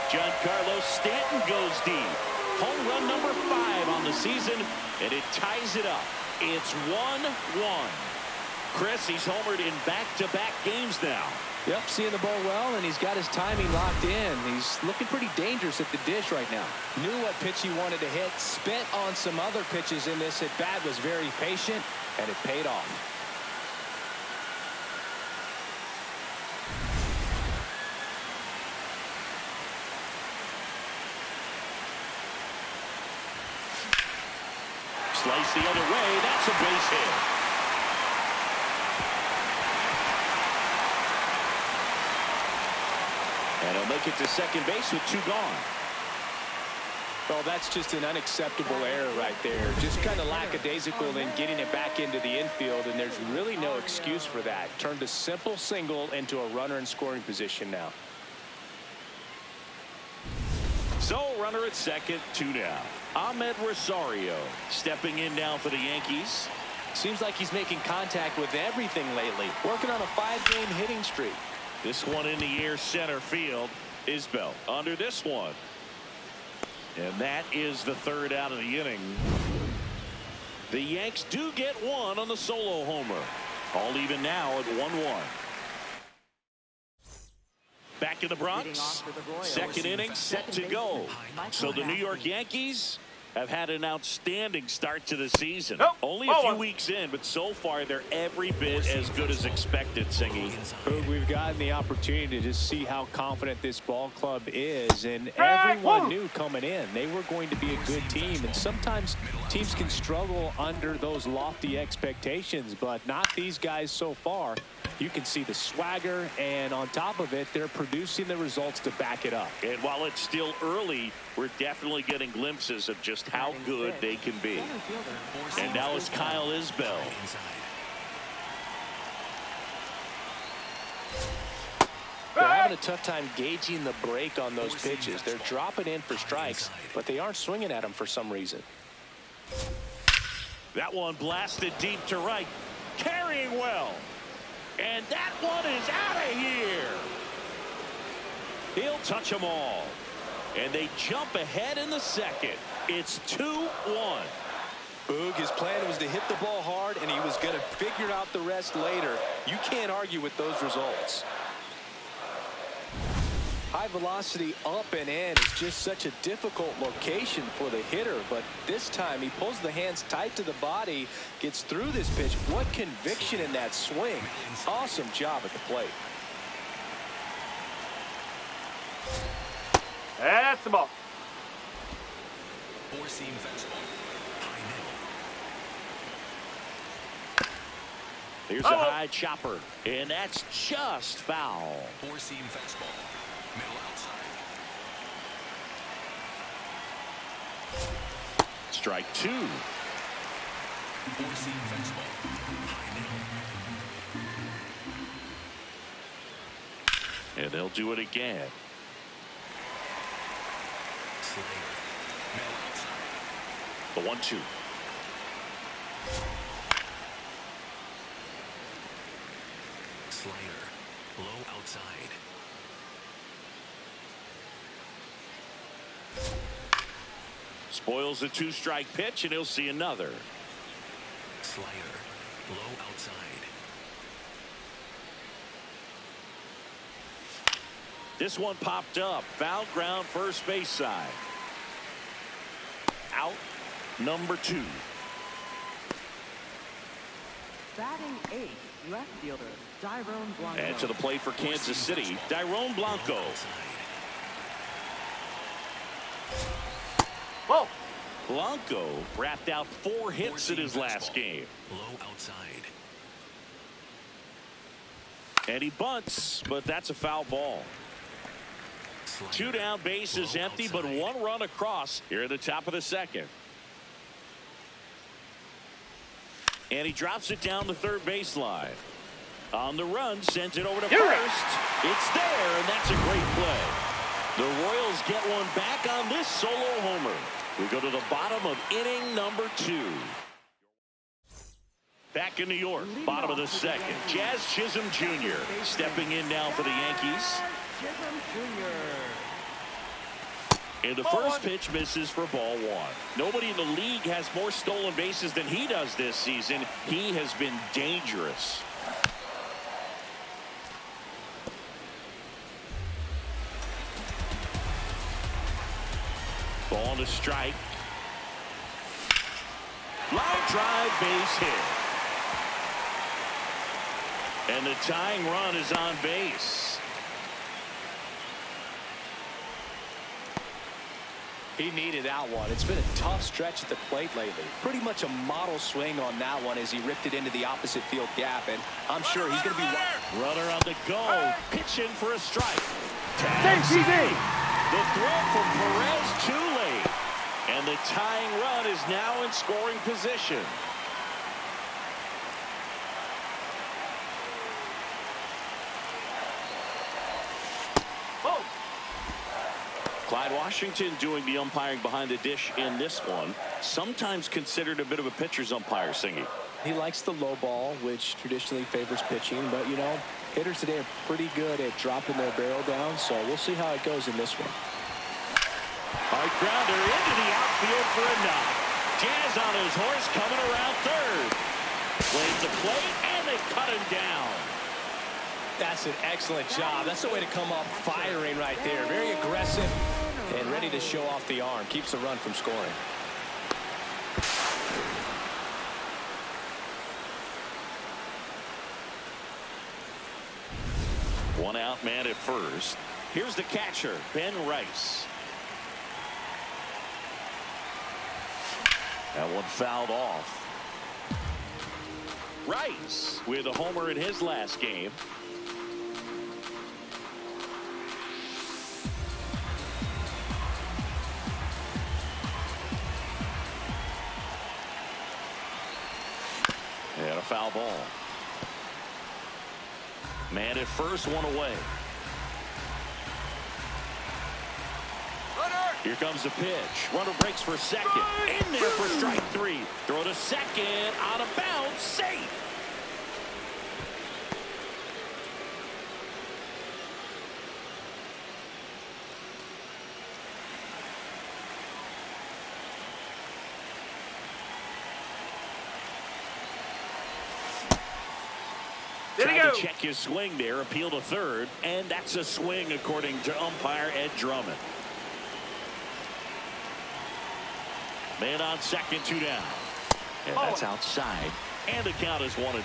S1: Giancarlo Stanton goes deep. Home run number 5 on the season, and it ties it up. It's 1-1. Chris, he's homered in back-to-back games now.
S7: Yep, seeing the ball well, and he's got his timing locked in. He's looking pretty dangerous at the dish right now. Knew what pitch he wanted to hit, spent on some other pitches in this at-bat, was very patient, and it paid off.
S1: Slice the other way. That's a base hit. And he'll make it to second base with 2 gone.
S7: Well, that's just an unacceptable error right there. Just kind of lackadaisical in getting it back into the infield, and there's really no excuse for that. Turned a simple single into a runner in scoring position now.
S1: So, runner at second, 2 down. Ahmed Rosario stepping in now for the Yankees.
S7: Seems like he's making contact with everything lately. Working on a 5-game hitting streak.
S1: This one in the air center field. Isbell under this one. And that is the 3rd out of the inning. The Yanks do get 1 on the solo homer. All even now at 1-1. Back in the Bronx. Second inning set to go. So the New York Yankees have had an outstanding start to the season. Only a few weeks in, but so far they're every bit as good as expected, Singy.
S7: We've gotten the opportunity to just see how confident this ball club is, and everyone knew coming in they were going to be a good team, and sometimes teams can struggle under those lofty expectations, but not these guys so far. You can see the swagger, and on top of it, they're producing the results to back it up.
S1: And while it's still early, we're definitely getting glimpses of just how good they can be. And now it's Kyle Isbell.
S7: They're having a tough time gauging the break on those pitches. They're dropping in for strikes, but they aren't swinging at them for some reason.
S1: That one blasted deep to right. Carrying well. And that one is out of here. He'll touch them all. And they jump ahead in the second. It's 2-1.
S7: Boog, his plan was to hit the ball hard, and he was going to figure out the rest later. You can't argue with those results. High velocity up and in is just such a difficult location for the hitter, but this time he pulls the hands tight to the body, gets through this pitch. What conviction in that swing. Awesome job at the plate.
S6: That's the ball.
S3: Four-seam fastball. High middle.
S1: Here's a high chopper, and that's just foul.
S3: Four-seam fastball. Middle outside.
S1: Strike two.
S3: Four-seam fastball. High middle.
S1: And they'll do it again.
S3: Slayer. Middle outside.
S1: The 1-2.
S3: Slider. Low outside.
S1: Spoils the two-strike pitch, and he'll see another.
S3: Slider. Low outside.
S1: This one popped up. Foul ground, first base side. Out, number 2.
S8: Batting 8th, left fielder, Dyrone Blanco.
S1: And to the plate for Kansas City, Dyrone Blanco.
S6: Whoa.
S1: Blanco wrapped out 4 hits in his last game.
S3: Low outside.
S1: And he bunts, but that's a foul ball.
S3: Slider.
S1: 2 down, base is empty, but 1 run across here at the top of the second. And he drops it down the third baseline. On the run, sends it over to first. It's there, and that's a great play. The Royals get one back on this solo homer. We go to the bottom of inning number 2. Back in New York, bottom of the second. Jazz Chisholm Jr. stepping in now for the Yankees.
S8: Chisholm Jr.
S1: And the first pitch misses for ball 1. Nobody in the league has more stolen bases than he does this season. He has been dangerous. Ball to strike. Line drive, base hit. And the tying run is on base.
S7: He needed that one. It's been a tough stretch at the plate lately. Pretty much a model swing on that one as he ripped it into the opposite field gap, and I'm sure he's going to be...
S1: Runner on the go. Pitch in for a strike. Tag the throw from Perez too late. And the tying run is now in scoring position. Clyde Washington doing the umpiring behind the dish in this one. Sometimes considered a bit of a pitcher's umpire, Singy.
S7: He likes the low ball, which traditionally favors pitching, but you know, hitters today are pretty good at dropping their barrel down, so we'll see how it goes in this one.
S1: Hard grounder into the outfield for a knock. Jazz on his horse coming around third. Plays the plate, and they cut him down.
S7: That's an excellent job. That's the way to come up firing right there. Very aggressive and ready to show off the arm. Keeps the run from scoring.
S1: One out, man at first. Here's the catcher, Ben Rice. That one fouled off. Rice with a homer in his last game. And a foul ball. Man at first, one away. Here comes the pitch. Runner breaks for second. In there for strike three. Throw to second. Out of bounds. Safe. Tried to check his swing there. Appeal to third. And that's a swing according to umpire Ed Drummond. Man on second, 2 down. And that's outside. And the count is 1-1.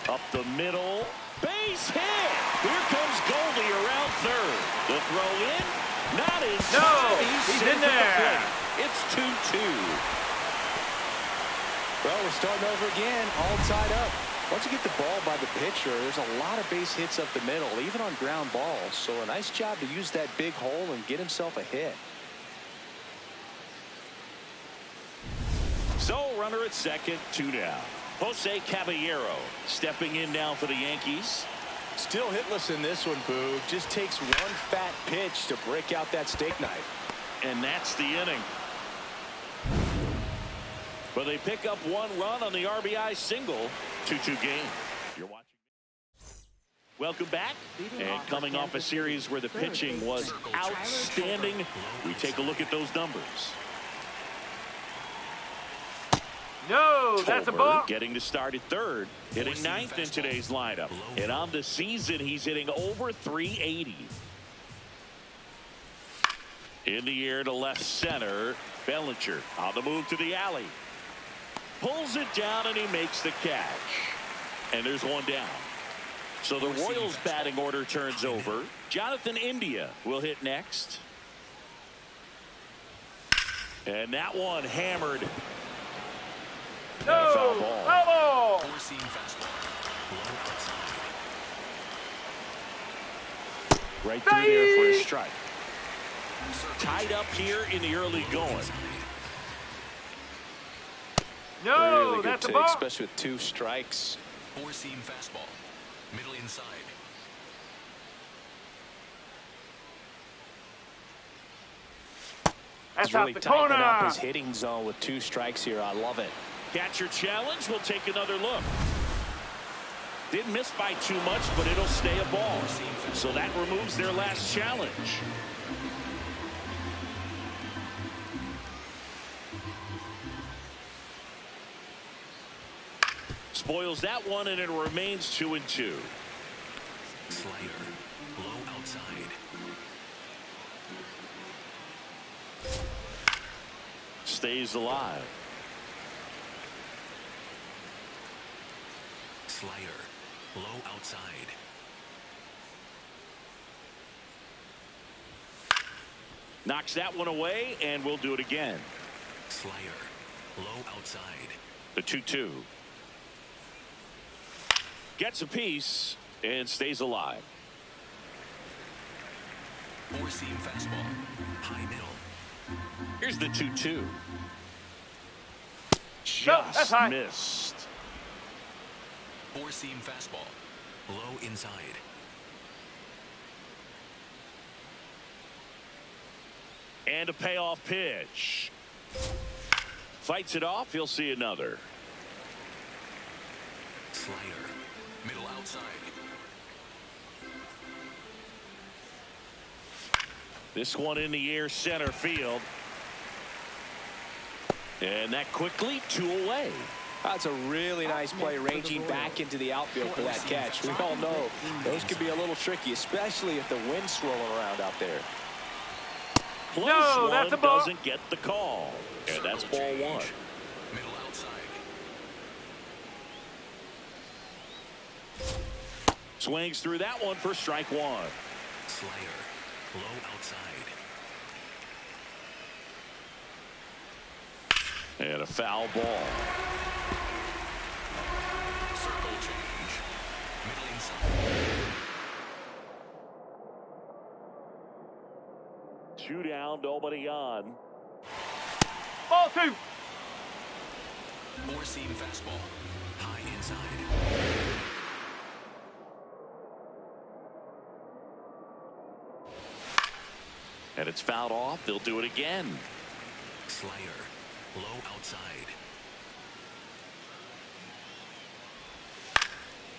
S1: Up the middle. Base hit. Here comes Goldie around third. The throw in. Not in time.
S6: No, he's in there.
S1: It's 2-2.
S7: Well, we're starting over again, all tied up. Once you get the ball by the pitcher, there's a lot of base hits up the middle, even on ground balls. So a nice job to use that big hole and get himself a hit.
S1: So runner at second, 2 down. Jose Caballero stepping in now for the Yankees.
S4: Still hitless in this one, Boog. Just takes one fat pitch to break out that steak knife.
S1: And that's the inning. But they pick up 1 run on the RBI single. 2-2 game. You're watching. Welcome back. And coming off a series where the pitching was outstanding, we take a look at those numbers.
S6: No, that's a ball.
S1: Getting to start at third, hitting 9th in today's lineup. And on the season, he's hitting over 380. In the air to left center, Bellinger on the move to the alley. Pulls it down and he makes the catch. And there's 1 down. So the Royals batting order turns over. Jonathan India will hit next. And that one hammered.
S6: No,
S1: foul ball.
S3: Four-seam fastball. Low outside.
S1: Right through there for a strike. Tied up here in the early going.
S6: No,
S7: Really good
S6: that's a
S7: take,
S6: ball.
S7: especially with 2 strikes.
S3: Four-seam fastball. Middle inside.
S6: That's
S7: He's
S6: out
S7: really
S6: the
S7: tightening up
S6: corner.
S7: his hitting zone with 2 strikes here. I love it.
S1: Catcher challenge. We'll take another look. Didn't miss by too much, but it'll stay a ball. So that removes their last challenge. Spoils that one, and it remains 2-2.
S3: Slider. Low outside.
S1: Stays alive.
S3: Slider. Low outside.
S1: Knocks that one away, and we'll do it again.
S3: Slider. Low outside.
S1: The 2-2. Gets a piece and stays alive.
S3: Four-seam fastball. High middle.
S1: Here's the 2-2.
S6: that's
S1: Just
S6: high.
S1: missed.
S3: Four-seam fastball. Low inside.
S1: And a payoff pitch. Fights it off. He'll see another.
S3: Slider. Middle outside.
S1: This one in the air, center field. And that quickly 2 away.
S7: That's a really nice play, ranging back into the outfield for that catch. We all know those can be a little tricky, especially if the wind's swirling around out there.
S1: No, that's a ball. Doesn't get the call. And that's ball one.
S3: Middle outside.
S1: Swings through that one for strike one.
S3: Slider. Low outside.
S1: And a foul ball.
S3: Circle change. Middle inside.
S1: Two down, nobody on.
S6: Ball two.
S3: Four-seam fastball. High inside.
S1: And it's fouled off. They'll do it again.
S3: Slider. Low outside.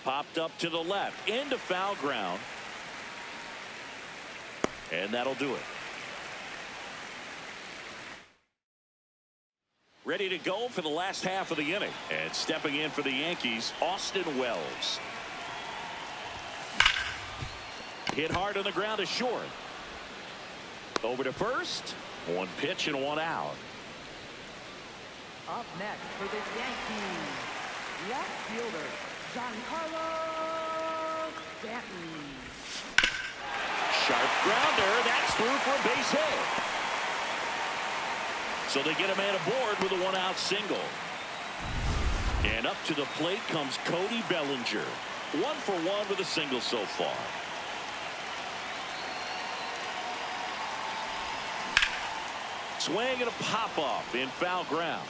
S1: Popped up to the left. Into foul ground. And that'll do it. Ready to go for the last half of the inning. And stepping in for the Yankees, Austin Wells. Hit hard on the ground to short. Over to first. One pitch and one out.
S8: Up next for the Yankees, left fielder, Giancarlo Stanton.
S1: Sharp grounder. That's through for a base hit. So they get a man aboard with a one-out single. And up to the plate comes Cody Bellinger. 1 for 1 with a single so far. Swing and a pop-up in foul ground.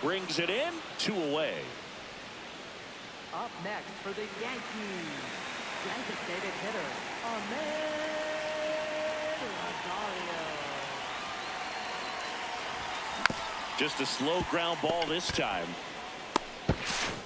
S1: Brings it in, 2 away.
S8: Up next for the Yankees, designated hitter, Ahmed Rosario.
S1: Just a slow ground ball this time.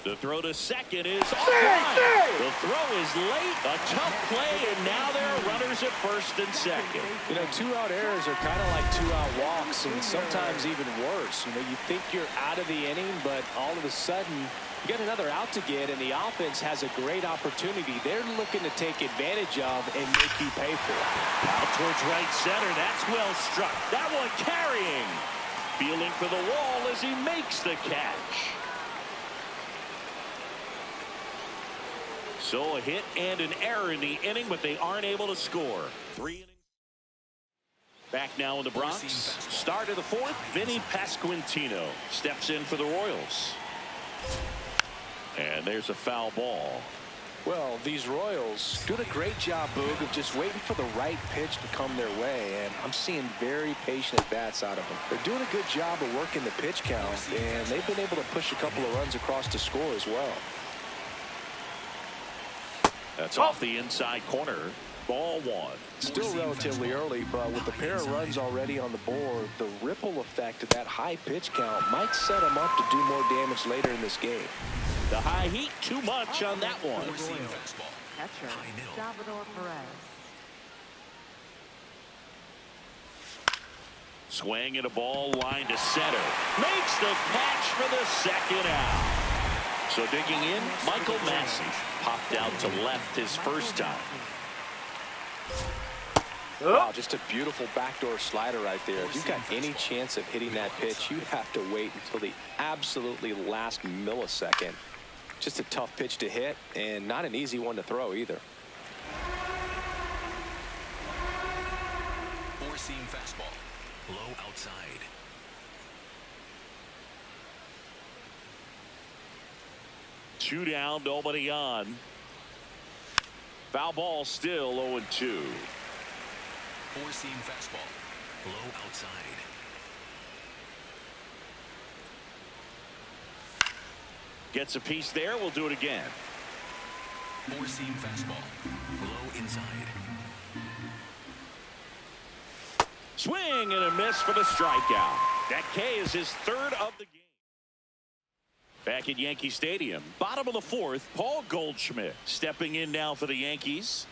S1: The throw to second is offline. The throw is late. A tough play, and now there are runners at first and second.
S7: You know, 2-out errors are kind of like 2-out walks, and sometimes even worse. You know, you think you're out of the inning, but all of a sudden, you got another out to get, and the offense has a great opportunity. They're looking to take advantage of and make you pay for it.
S1: Out towards right center. That's well struck. That one carrying. Feeling for the wall as he makes the catch. So a hit and an error in the inning, but they aren't able to score. 3 innings. Back now in the Bronx. Start of the 4th, Vinny Pasquantino steps in for the Royals. And there's a foul ball.
S7: Well, these Royals doing a great job, Boog, of just waiting for the right pitch to come their way, and I'm seeing very patient at-bats out of them. They're doing a good job of working the pitch count, and they've been able to push a couple of runs across to score as well.
S1: That's off the inside corner. Ball 1.
S7: Still relatively early, but with a pair of runs already on the board, the ripple effect of that high pitch count might set them up to do more damage later in this game.
S1: The high heat, too much on that one.
S8: Catcher, Salvador Perez.
S1: Swing and a ball line to center. Makes the catch for the second out. So digging in, Michael Massey popped out to left his first time.
S7: Wow, just a beautiful backdoor slider right there. If you've got any chance of hitting that pitch, you have to wait until the absolutely last millisecond. Just a tough pitch to hit, and not an easy one to throw either.
S3: Four-seam fastball. Low outside.
S1: Two down, nobody on. Foul ball still 0-2.
S3: Four-seam fastball. Low outside.
S1: Gets a piece there. We'll do it again.
S3: Four-seam fastball. Low inside.
S1: Swing and a miss for the strikeout. That K is his 3rd of the game. Back at Yankee Stadium, bottom of the 4th, Paul Goldschmidt stepping in now for the Yankees.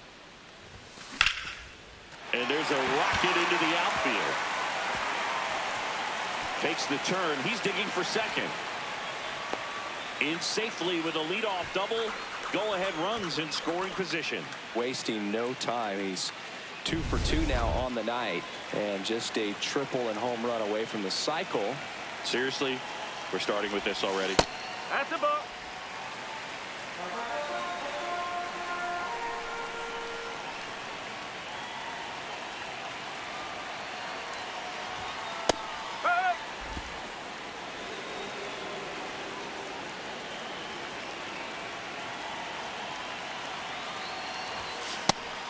S1: And there's a rocket into the outfield. Takes the turn. He's digging for second. In safely with a leadoff double. Go-ahead runs in scoring position.
S7: Wasting no time. He's 2 for 2 now on the night, and just a triple and home run away from the cycle.
S1: Seriously, we're starting with this already.
S6: That's a ball.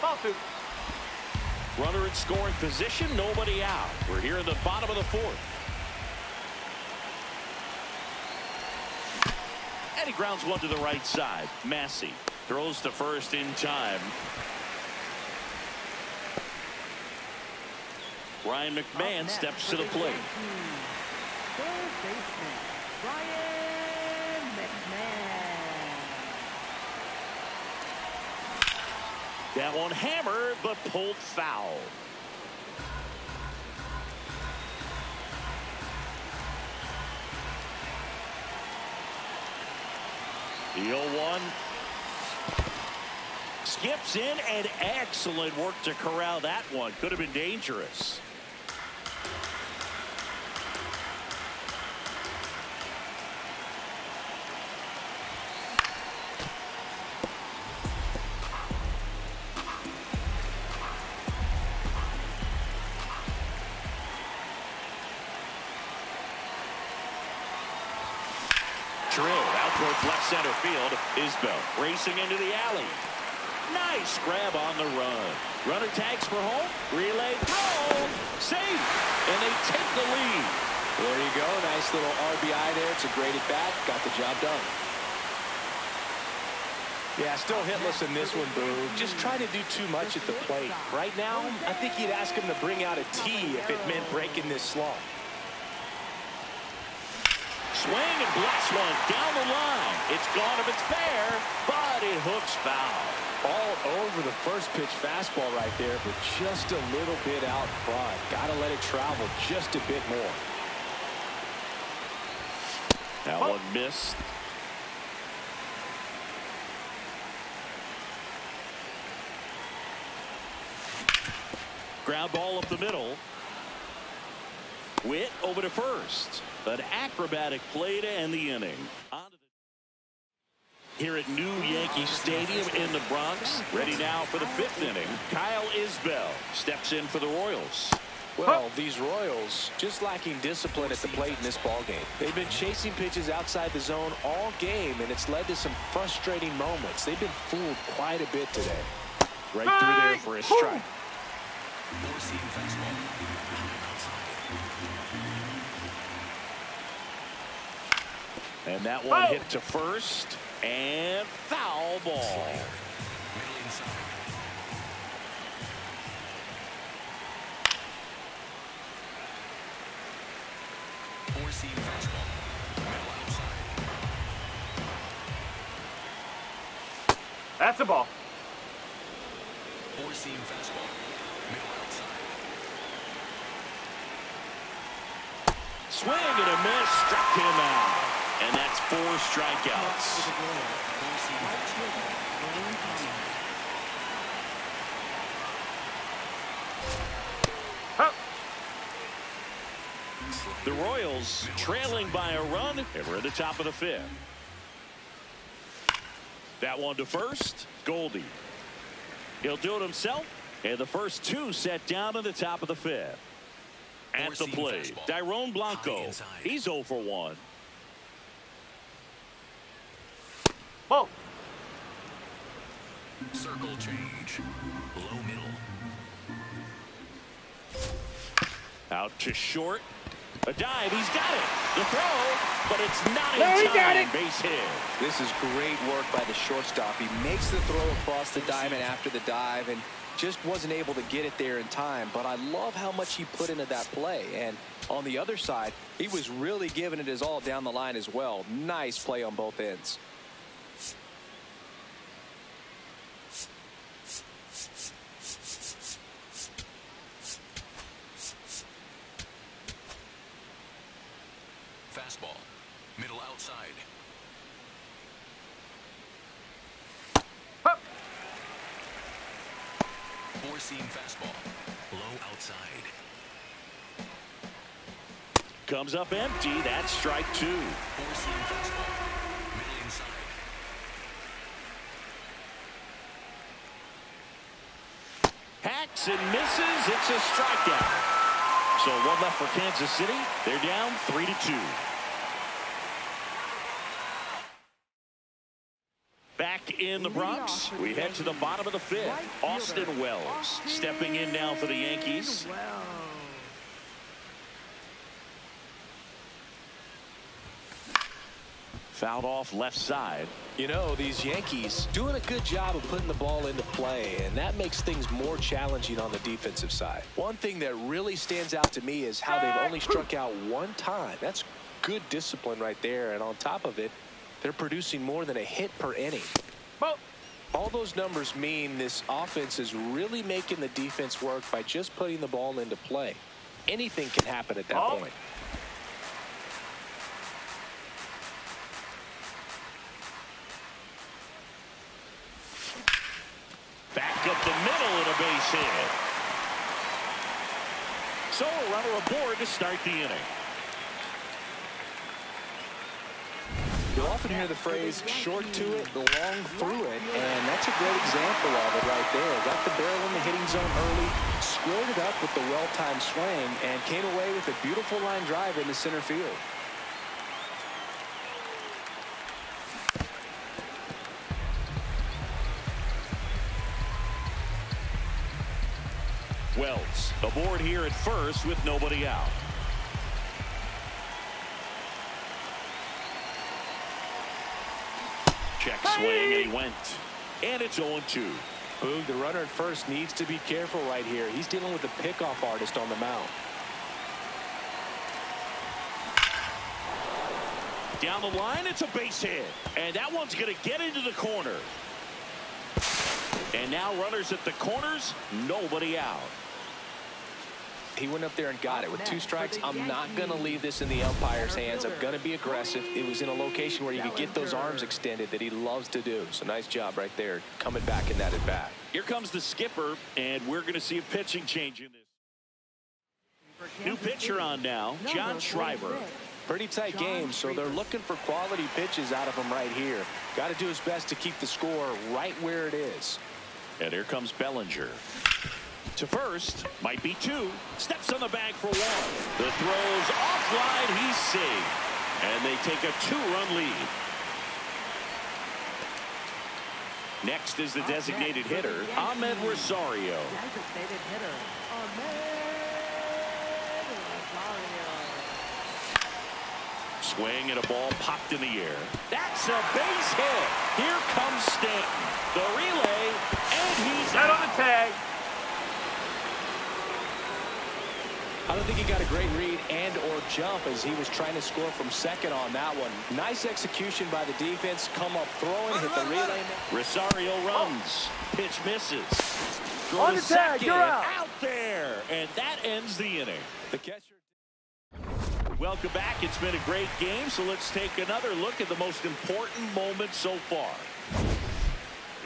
S6: Ball 2.
S1: Runner in scoring position, nobody out. We're here in the bottom of the 4th. And he grounds one to the right side. Massey throws to first in time. Ryan McMahon steps to the plate.
S8: Third baseman, Ryan McMahon.
S1: That one hammered, but pulled foul. The 0-1. Skips in, and excellent work to corral that one. Could have been dangerous. Drilled out towards left center field. Isbell racing into the alley. Nice grab on the run. Runner tags for home. Relay throw. Safe. And they take the lead.
S7: There you go. Nice little RBI there. It's a great at bat. Got the job done. Yeah, still hitless in this one, Boo. Just trying to do too much at the plate. Right now, I think he'd ask him to bring out a tee if it meant breaking this slump.
S1: Swing and blast one down the line. It's gone if it's fair, but it hooks foul.
S7: All over the first pitch fastball right there, but just a little bit out front. Got to let it travel just a bit more.
S1: That one missed. Ground ball up the middle. Witt over to first. An acrobatic play to end the inning. Here at New Yankee Stadium in the Bronx. Ready now for the 5th inning. Kyle Isbell steps in for the Royals.
S7: Well, these Royals just lacking discipline at the plate in this ballgame. They've been chasing pitches outside the zone all game, and it's led to some frustrating moments. They've been fooled quite a bit today.
S1: Right through there for a strike. And that one hit to first, and foul ball.
S3: Four-seam fastball. Middle outside.
S6: That's a ball.
S3: Four-seam fastball. Middle outside.
S1: Swing and a miss, struck him out. And that's 4 strikeouts. The Royals trailing by a run, and we're at the top of the 5th. That one to first, Goldie. He'll do it himself, and the first 2 set down at the top of the 5th. At the plate, Dairon Blanco. He's 0 for 1.
S6: Ball.
S3: Circle change. Low middle.
S1: Out to short. A dive. He's got it. The throw, but it's not in time. Base hit.
S7: This is great work by the shortstop. He makes the throw across the diamond after the dive and just wasn't able to get it there in time. But I love how much he put into that play. And on the other side, he was really giving it his all down the line as well. Nice play on both ends.
S3: outside.
S6: Hup.
S3: Four-seam fastball. Low outside.
S1: Comes up empty. That's strike two.
S3: Four-seam fastball. Middle inside.
S1: Hacks and misses. It's a strikeout. So one left for Kansas City. They're down 3-2. Back in the Bronx, we head to the bottom of the fifth. Austin Wells stepping in now for the Yankees. Fouled off left side.
S7: You know, these Yankees doing a good job of putting the ball into play, and that makes things more challenging on the defensive side. One thing that really stands out to me is how they've only struck out one time. That's good discipline right there, and on top of it, they're producing more than a hit per inning. All those numbers mean this offense is really making the defense work by just putting the ball into play. Anything can happen at that point.
S1: Back up the middle and a base hit. So a runner aboard to start the inning.
S7: You'll often hear the phrase short to it, long through it, and that's a great example of it right there. Got the barrel in the hitting zone early, squared it up with the well-timed swing, and came away with a beautiful line drive into center field.
S1: Wells aboard here at first with nobody out. Check swing, and he went. And it's 0-2.
S7: Boog, the runner at first needs to be careful right here. He's dealing with a pickoff artist on the mound.
S1: Down the line, it's a base hit. And that one's going to get into the corner. And now runners at the corners, nobody out.
S7: He went up there and got it with 2 strikes. I'm not going to leave this in the umpire's hands. I'm going to be aggressive. It was in a location where you could get those arms extended that he loves to do. So nice job right there coming back in that at bat.
S1: Here comes the skipper, and we're going to see a pitching change in this. New pitcher on now, John Schreiber.
S7: Pretty tight game, so they're looking for quality pitches out of him right here. Got to do his best to keep the score right where it is.
S1: And here comes Bellinger. To first, might be 2. Steps on the bag for 1. The throw's offline, he's safe. And they take a 2-run lead. Next is the designated hitter, Ahmed Rosario.
S8: Designated hitter, Ahmed Rosario.
S1: Swing and a ball popped in the air. That's a base hit. Here comes Stanton. The relay, and he's
S6: Out
S1: out.
S6: on the tag.
S7: I don't think he got a great read and or jump as he was trying to score from second on that one. Nice execution by the defense. Come up throwing, hit the relay.
S1: Rosario runs. Pitch misses. Throw
S6: On
S1: to
S6: the tag,
S1: second.
S6: you're out.
S1: Out there. And that ends the inning.
S7: The catcher.
S1: Welcome back. It's been a great game, so let's take another look at the most important moments so far.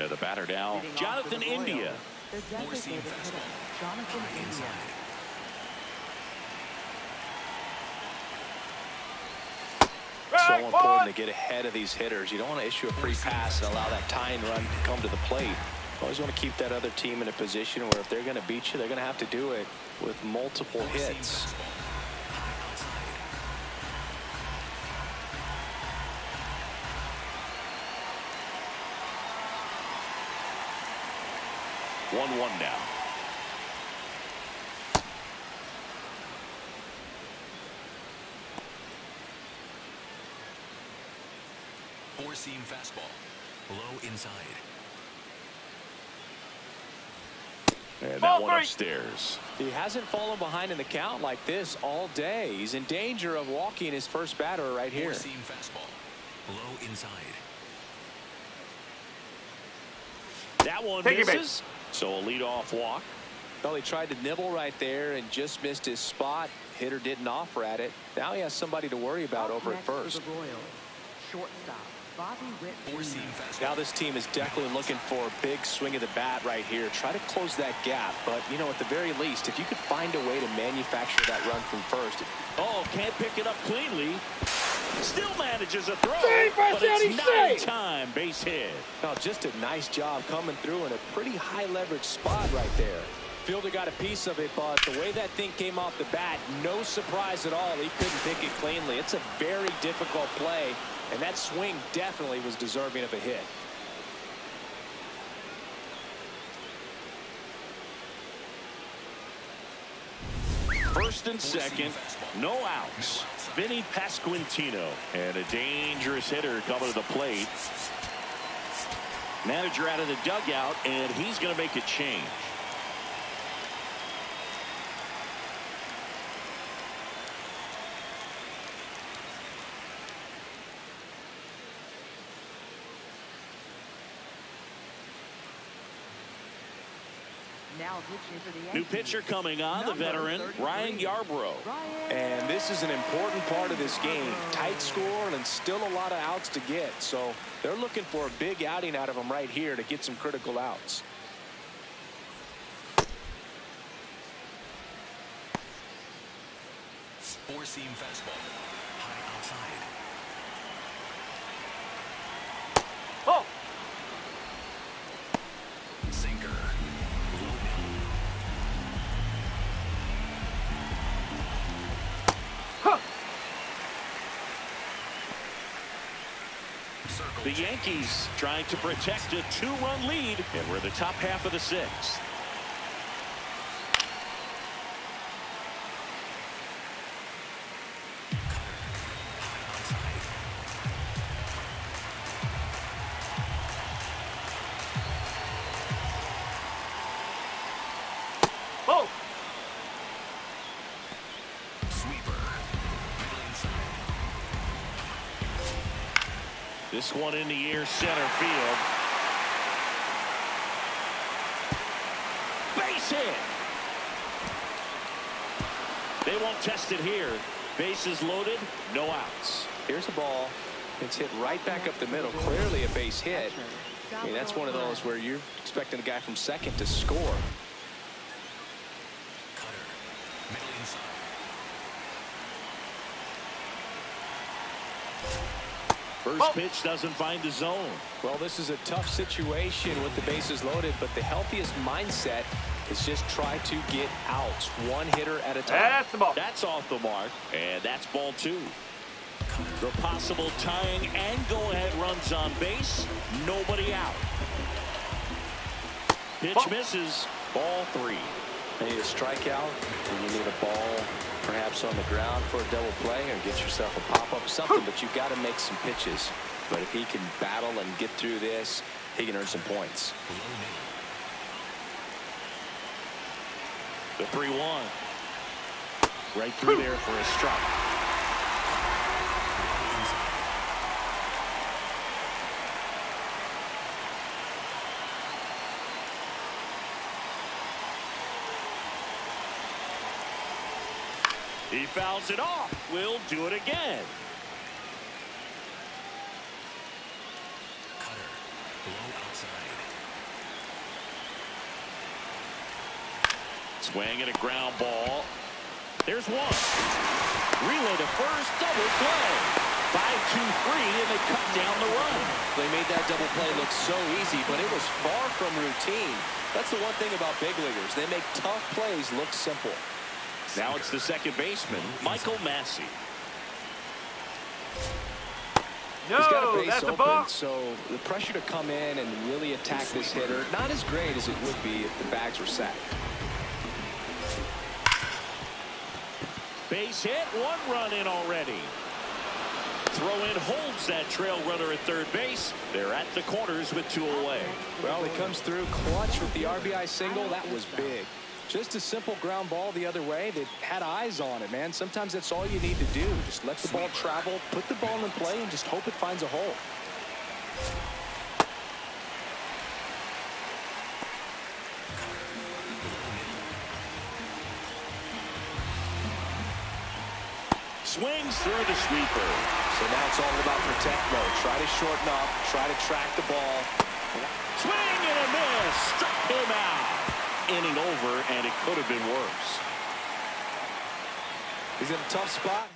S1: Yeah, the batter now, Jonathan India.
S8: The designated hitter, Jonathan India.
S7: So important to get ahead of these hitters. You don't want to issue a free pass and allow that tying run to come to the plate. You always want to keep that other team in a position where if they're going to beat you, they're going to have to do it with multiple hits.
S1: One now.
S3: Four-seam fastball. Low inside.
S1: And that one upstairs.
S7: He hasn't fallen behind in the count like this all day. He's in danger of walking his first batter right here.
S3: Four-seam fastball. Low inside.
S1: That one
S6: Take your
S1: misses. So a leadoff walk.
S7: Well, he tried to nibble right there and just missed his spot. Hitter didn't offer at it. Now he has somebody to worry about over at first.
S8: The Royals, shortstop, Bobby Witt
S3: Four-seam
S8: Jr.
S3: fastball.
S7: Now this team is definitely looking for a big swing of the bat right here. Try to close that gap. But, you know, at the very least, if you could find a way to manufacture that run from first.
S1: Oh, can't pick it up cleanly. Still manages a throw, but it's not in time. Base hit.
S7: No, just a nice job coming through in a pretty high leverage spot right there. Fielder got a piece of it, but the way that thing came off the bat, no surprise at all. He couldn't pick it cleanly. It's a very difficult play, and that swing definitely was deserving of a hit.
S1: First and second, no outs. Vinny Pasquantino, and a dangerous hitter coming to the plate. Manager out of the dugout, and he's going to make a change.
S8: Now pitching for the Yankees.
S1: New pitcher coming on, the veteran, Ryan Yarbrough.
S7: And this is an important part of this game. Tight score and still a lot of outs to get. So they're looking for a big outing out of him right here to get some critical outs.
S3: Four-seam fastball. High outside.
S6: Oh!
S3: Sinker. Low middle.
S6: Huh!
S3: Circle.
S1: The Yankees trying to protect a 2-run lead, and we're the top half of the 6th.
S6: Oh!
S3: Sweeper. Middle inside.
S1: This one in the air, center field. Base hit. They won't test it here. Bases loaded, no outs.
S7: Here's a ball. It's hit right back up the middle. Clearly a base hit. I mean, that's one of those where you're expecting the guy from second to score.
S3: Cutter. Middle inside.
S1: First pitch doesn't find the zone.
S7: Well, this is a tough situation with the bases loaded, but the healthiest mindset is just try to get outs, one hitter at a time.
S6: That's the ball.
S1: That's off the mark, and that's ball 2. The possible tying and go-ahead runs on base, nobody out. Pitch misses, ball 3.
S7: You need a strikeout, and you need a ball perhaps on the ground for a double play, or get yourself a pop-up, something, but you've got to make some pitches. But if he can battle and get through this, he can earn some points.
S1: The 3-1. Right through there for a strike. He fouls it off. We'll do it again.
S3: Cutter. Low outside.
S1: Swing and a ground ball. There's one. Relay to first, double play. 5-2-3, and they cut down the run.
S7: They made that double play look so easy, but it was far from routine. That's the one thing about big leaguers. They make tough plays look simple.
S1: Now it's the second baseman, Michael Massey.
S7: He's got a
S6: No,
S7: base
S6: that's a
S7: open,
S6: ball.
S7: so the pressure to come in and really attack this hitter, not as great as it would be if the bags were sacked.
S1: Base hit, 1 run in already. Throw in holds that trail runner at third base. They're at the corners with 2 away.
S7: Well, he comes through clutch with the RBI single. That was big. Just a simple ground ball the other way. They had eyes on it, man. Sometimes that's all you need to do. Just let the ball travel, put the ball in play, and just hope it finds a hole.
S1: Swings through the sweeper.
S4: So now it's all about protect mode. Try to shorten up, try to track the ball.
S1: Swing and a miss. Struck him out. Inning over, and it could have been worse.
S4: He's in a tough spot.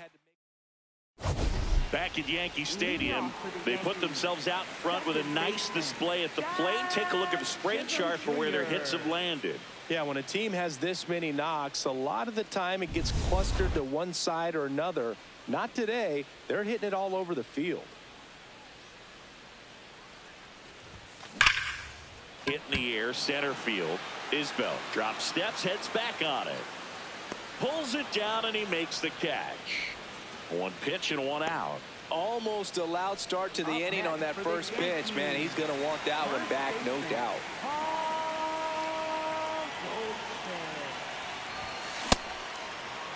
S1: Back at Yankee Stadium, they put themselves out in front with a nice display at the plate. Take a look at the spread chart for where their hits have landed.
S7: Yeah, when a team has this many knocks, a lot of the time it gets clustered to one side or another. Not today. They're hitting it all over the field.
S1: Hit in the air, center field. Isbell drops steps, heads back on it. Pulls it down, and he makes the catch. One pitch and one out.
S4: Almost a loud start to the inning on that first pitch. Man, he's going to want that one back, no doubt.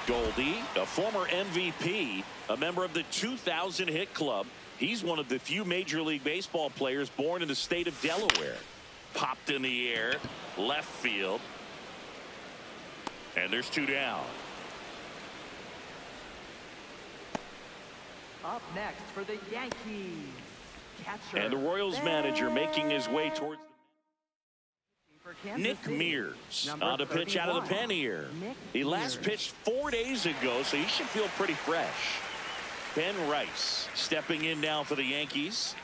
S1: Goldie, a former MVP, a member of the 2000 hit club. He's one of the few Major League Baseball players born in the state of Delaware. Popped in the air, left field. And there's two down.
S8: Up next for the Yankees, catcher.
S1: And the Royals manager making his way towards Nick Mears on a pitch out of the pen here. He last pitched 4 days ago, so he should feel pretty fresh. Ben Rice stepping in now for the Yankees.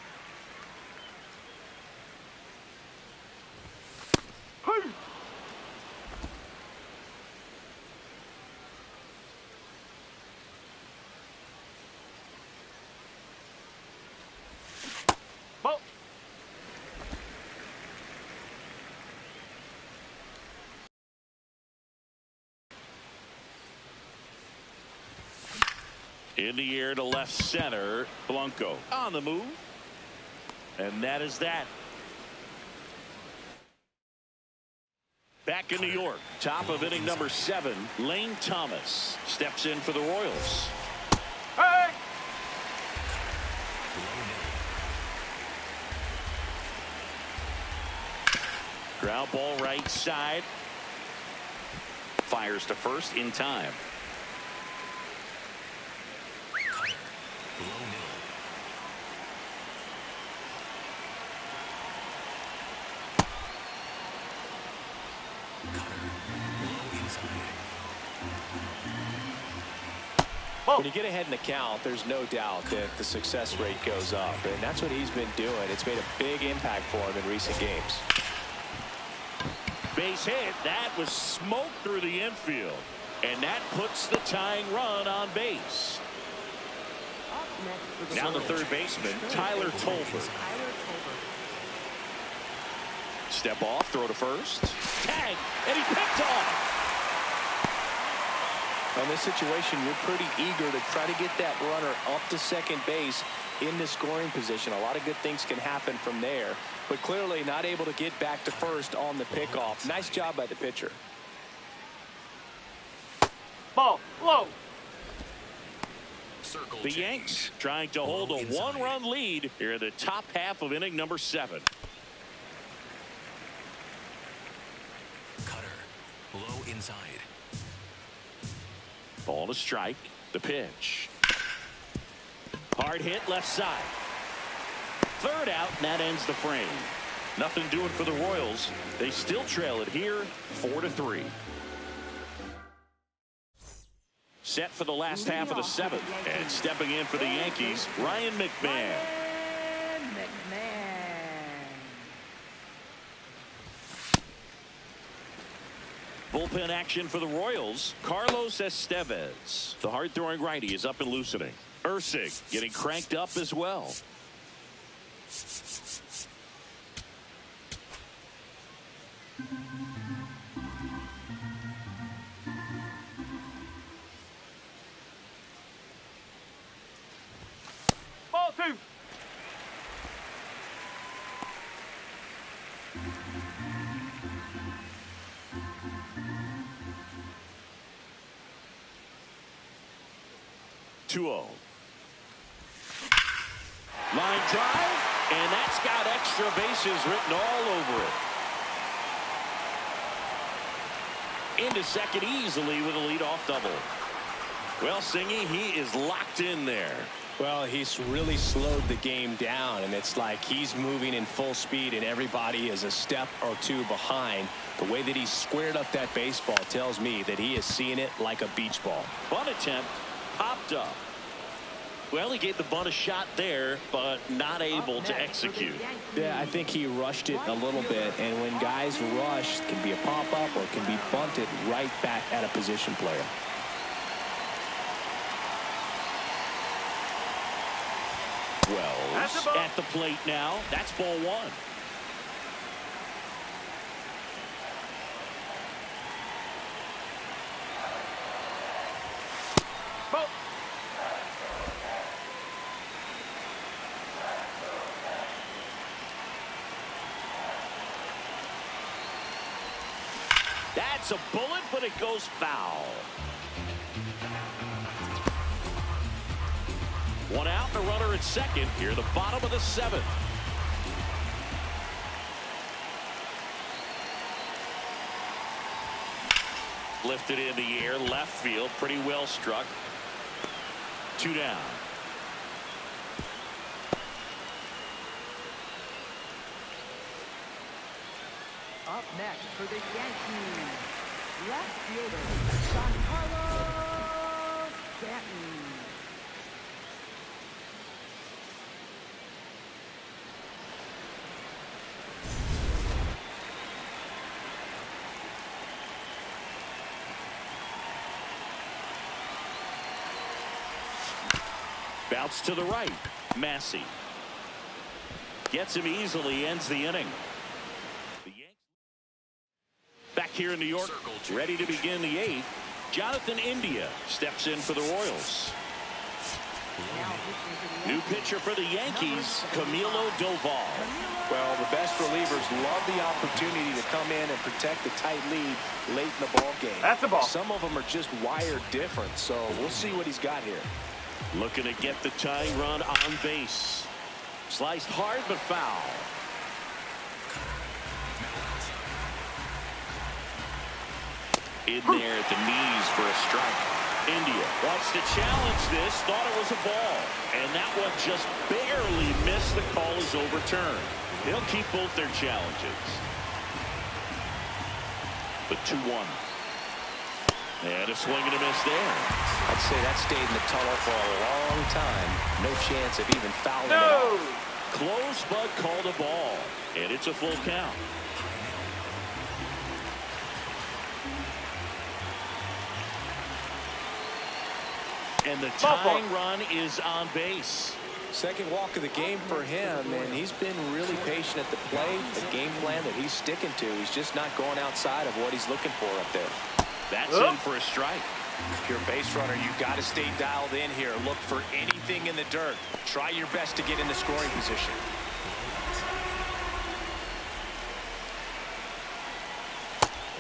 S1: In the air to left center. Blanco on the move. And that is that. Back in New York, top of inning number 7, Lane Thomas steps in for the Royals.
S6: Hey!
S1: Ground ball right side. Fires to first in time.
S7: When you get ahead in the count, there's no doubt that the success rate goes up, and that's what he's been doing. It's made a big impact for him in recent games.
S1: Base hit. That was smoked through the infield, and that puts the tying run on base. Now the third baseman, Tyler Tolbert. Step off, throw to first. Tag, and he picked off.
S7: In this situation, you're pretty eager to try to get that runner up to second base in the scoring position. A lot of good things can happen from there, but clearly not able to get back to first on the pickoff. Nice job by the pitcher.
S6: Ball, low.
S1: The Yanks trying to hold a one-run lead here in the top half of inning number 7.
S3: Cutter, low inside.
S1: Ball to strike. The pitch. Hard hit left side. Third out, and that ends the frame. Nothing doing for the Royals. They still trail it here, 4-3. Set for the last half of the 7th, and stepping in for the Yankees, Ryan McMahon. Bullpen action for the Royals. Carlos Estevez, the hard-throwing righty, is up and loosening. Ursig getting cranked up as well.
S6: Ball 2.
S1: Line drive, and that's got extra bases written all over it. Into second easily with a leadoff double. Well, Singy, he is locked in there.
S7: Well, he's really slowed the game down, and it's like he's moving in full speed, and everybody is a step or two behind. The way that he squared up that baseball tells me that he is seeing it like a beach ball.
S1: Bunt attempt popped up. Well, he gave the bunt a shot there, but not able to execute.
S7: Yeah, I think he rushed it a little bit, and when guys rush, it can be a pop-up or it can be bunted right back at a position player.
S1: Wells at the plate now. That's ball one. That's a bullet, but it goes foul. One out, and a runner at second here, the bottom of the seventh. Lifted in the air, left field, pretty well struck. 2 down.
S8: Up next for the Yankees, left fielder, Giancarlo Stanton.
S1: Bounce to the right. Massey gets him easily, ends the inning. The Yankees back here in New York, ready to begin the 8th. Jonathan India steps in for the Royals. New pitcher for the Yankees, Camilo Doval.
S7: Well, the best relievers love the opportunity to come in and protect the tight lead late in the ball game.
S6: That's a ball.
S7: Some of them are just wired different, so we'll see what he's got here.
S1: Looking to get the tying run on base. Sliced hard but foul. In there at the knees for a strike. India wants to challenge this, thought it was a ball, and that one just barely missed. The call is overturned. They'll keep both their challenges. But 2-1. And a swing and a miss there.
S7: I'd say that stayed in the tunnel for a long time. No chance of even fouling it
S6: No!
S7: out.
S1: Close, but called a ball. And it's a full count. And the tying run is on base.
S7: Second walk of the game for him, and he's been really patient at the plate. The game plan that he's sticking to, he's just not going outside of what he's looking for up there.
S1: That's in for a strike.
S7: If you're a base runner, you've got to stay dialed in here. Look for anything in the dirt. Try your best to get in the scoring position.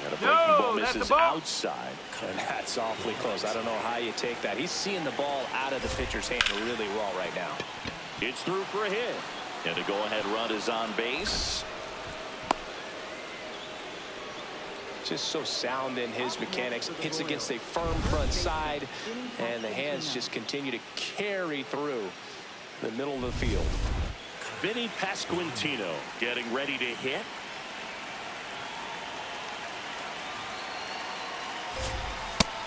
S1: And a breaking ball misses outside.
S7: And that's awfully close. I don't know how you take that. He's seeing the ball out of the pitcher's hand really well right now.
S1: It's through for a hit. And the go-ahead run is on base.
S7: Just so sound in his mechanics. Hits against a firm front side, and the hands just continue to carry through the middle of the field.
S1: Vinny Pasquantino getting ready to hit.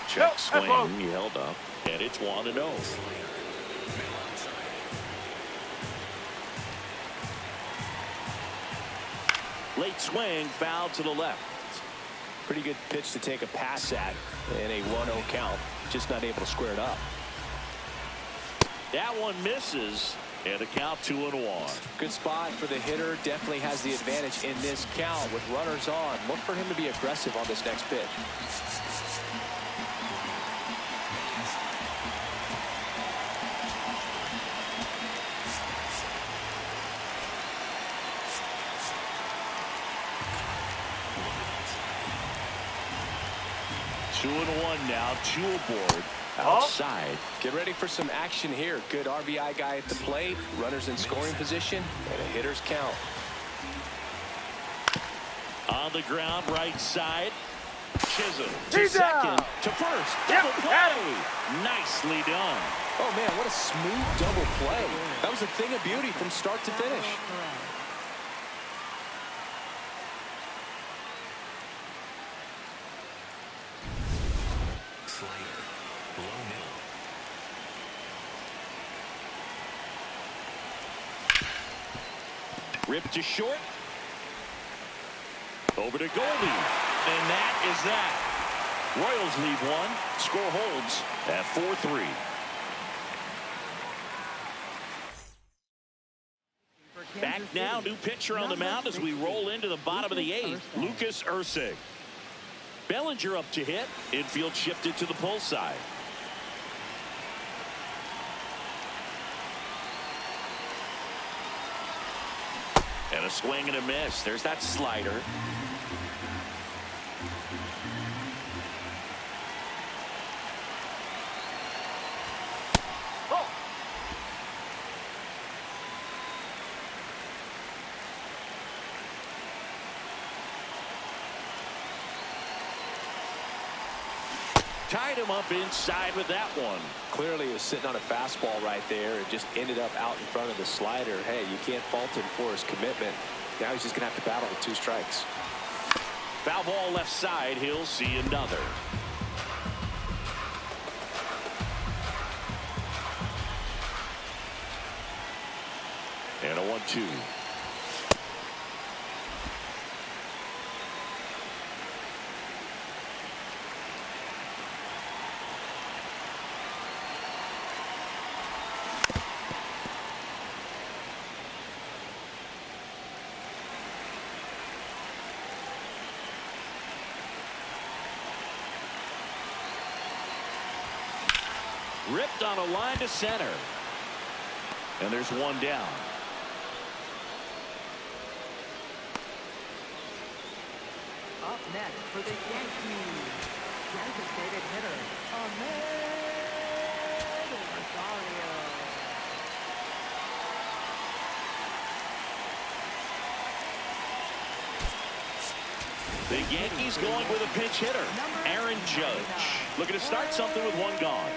S1: Check swing. He held up. And it's 1-0. Late swing, foul to the left.
S7: Pretty good pitch to take a pass at in a 1-0 count. Just not able to square it up.
S1: That one misses. And a count 2-1.
S7: Good spot for the hitter. Definitely has the advantage in this count with runners on. Look for him to be aggressive on this next pitch.
S1: Two and one now, 2 aboard. Outside.
S7: Get ready for some action here. Good RBI guy at the plate. Runners in scoring position. And a hitter's count.
S1: On the ground, right side. Chisholm to second to first. Double play. Nicely done.
S4: Oh, man, what a smooth double play. That was a thing of beauty from start to finish.
S3: Slider. Low middle.
S1: Ripped to short. Over to Goldie. And that is that. Royals lead one. Score holds at 4-3. Back now, new pitcher on the mound as we roll into the bottom of the 8th. Lucas Ursig. Bellinger up to hit. Infield shifted to the pull side. And a swing and a miss. There's that slider. Tied him up inside with that one.
S4: Clearly, he was sitting on a fastball right there. It just ended up out in front of the slider. Hey, you can't fault him for his commitment. Now he's just going to have to battle with 2 strikes.
S1: Foul ball left side. He'll see another. And a 1-2. Ripped on a line to center. And there's one down.
S8: Up next for the Yankees, designated hitter, Ahmed Rosario.
S1: The Yankees going with a pinch hitter, Aaron Judge. Looking to start something with one gone.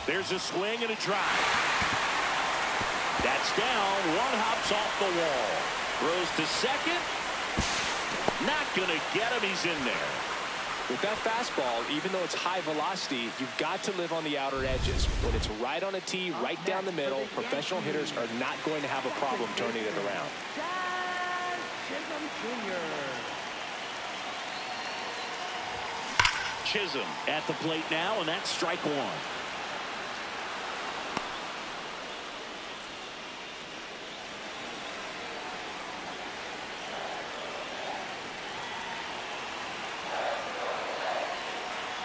S1: There's a swing and a drive. That's down. One hops off the wall. Throws to second. Not going to get him. He's in there.
S4: With that fastball, even though it's high velocity, you've got to live on the outer edges. When it's right on a tee, right down the middle, professional hitters are not going to have a problem turning it around.
S1: Chisholm at the plate now, and that's strike one.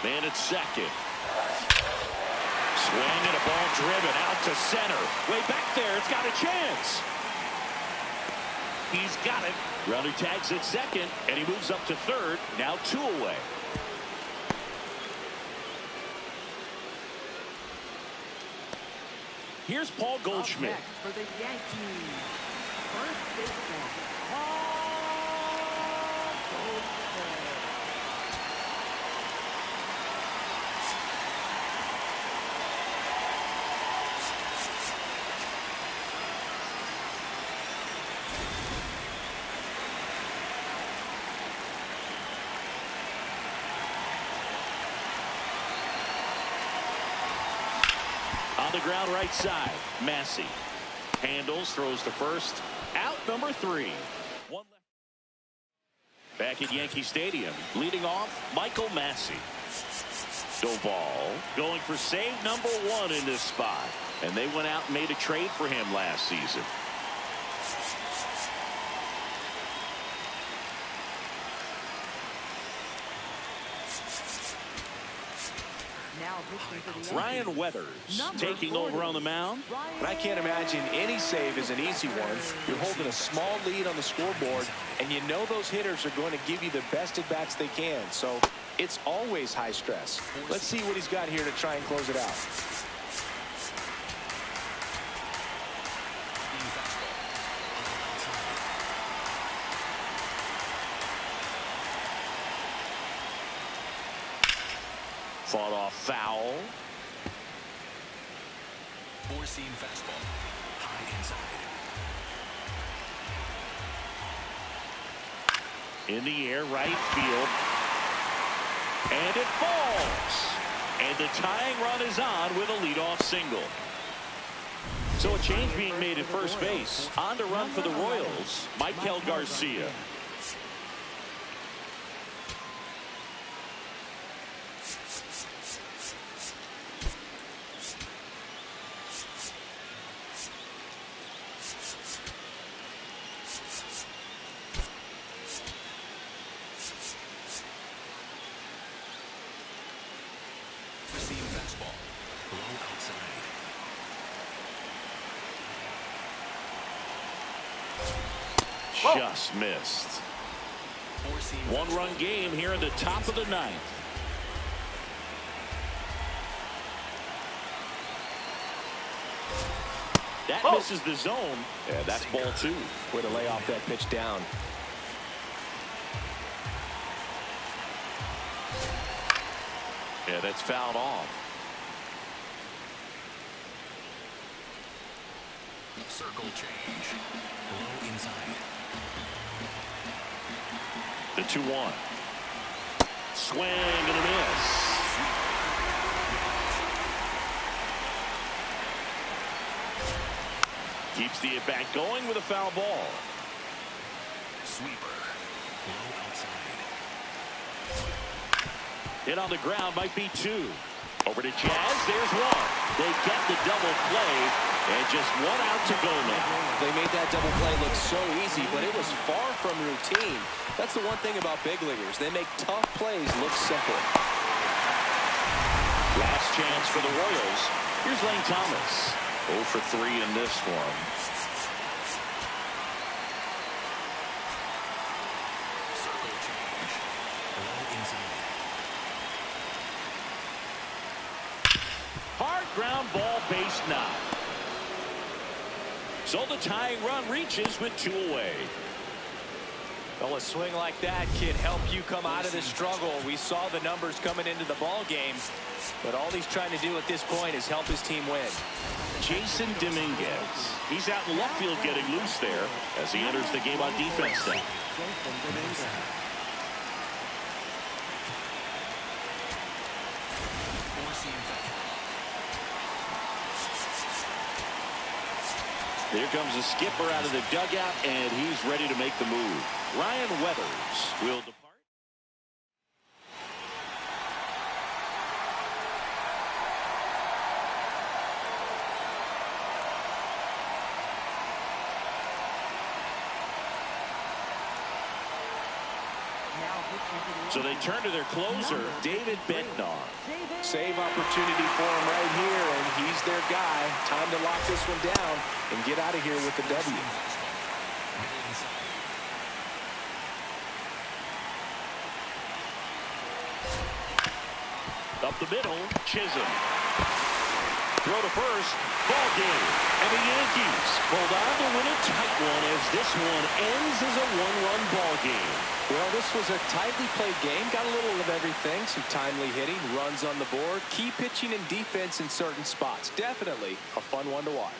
S1: Man at second. Swing and a ball driven out to center. Way back there. It's got a chance. He's got it. Runner tags at second, and he moves up to third. Now 2 away. Here's Paul Goldschmidt.
S8: Up next for the Yankees, first baseman, Paul Goldschmidt.
S1: On the ground right side, Massey handles, throws to first, out number 3. One left. Back at Yankee Stadium, leading off, Michael Massey. Doval going for save number 1 in this spot, and they went out and made a trade for him last season.
S8: Now pitching for the Yankees,
S1: Ryan Weathers taking over on the mound.
S4: And I can't imagine any save is an easy one. You're holding a small lead on the scoreboard, and you know those hitters are going to give you the best at-bats they can. So it's always high stress. Let's see what he's got here to try and close it out.
S1: Fought off foul.
S3: Four-seam fastball. High inside.
S1: In the air, right field. And it falls. And the tying run is on with a leadoff single. So a change being made at first base. On to run for the Royals, Michael Garcia.
S3: Four-seam fastball. Low outside.
S1: Just missed.
S3: Four-seam
S1: One-run game here in the top of the ninth. That misses the zone. Yeah, that's ball 2.
S4: Way to lay off that pitch down.
S1: Yeah, that's fouled off.
S3: circle change. Low inside.
S1: The 2-1. Swing and a miss. Keeps the at-bat going with a foul ball.
S3: Sweeper. Low outside.
S1: Hit on the ground, might be 2. Over to Jazz, there's 1. They get the double play, and just 1 out to go now.
S4: They made that double play look so easy, but it was far from routine. That's the one thing about big leaguers. They make tough plays look simple.
S1: Last chance for the Royals. Here's Lane Thomas. 0 for 3 in this one.
S3: Circle change. Low inside.
S1: Hard ground ball, base knock. So the tying run reaches with 2 away.
S7: Well, a swing like that can help you come out of the struggle. We saw the numbers coming into the ball game, but all he's trying to do at this point is help his team win.
S1: Jason Dominguez. He's out in left field getting loose there as he enters the game on defense now. Here comes the skipper out of the dugout, and he's ready to make the move. Ryan Weathers will depart. So they turn to their closer, David Bednar.
S4: Save opportunity for him right here, and he's their guy. Time to lock this one down and get out of here with the W.
S1: Up the middle, Chisholm. Throw to first, ball game. And the Yankees hold on to win a tight one as this one ends as a 1-run ball game.
S4: Well, this was a tightly played game. Got a little of everything. Some timely hitting, runs on the board, key pitching and defense in certain spots. Definitely a fun one to watch.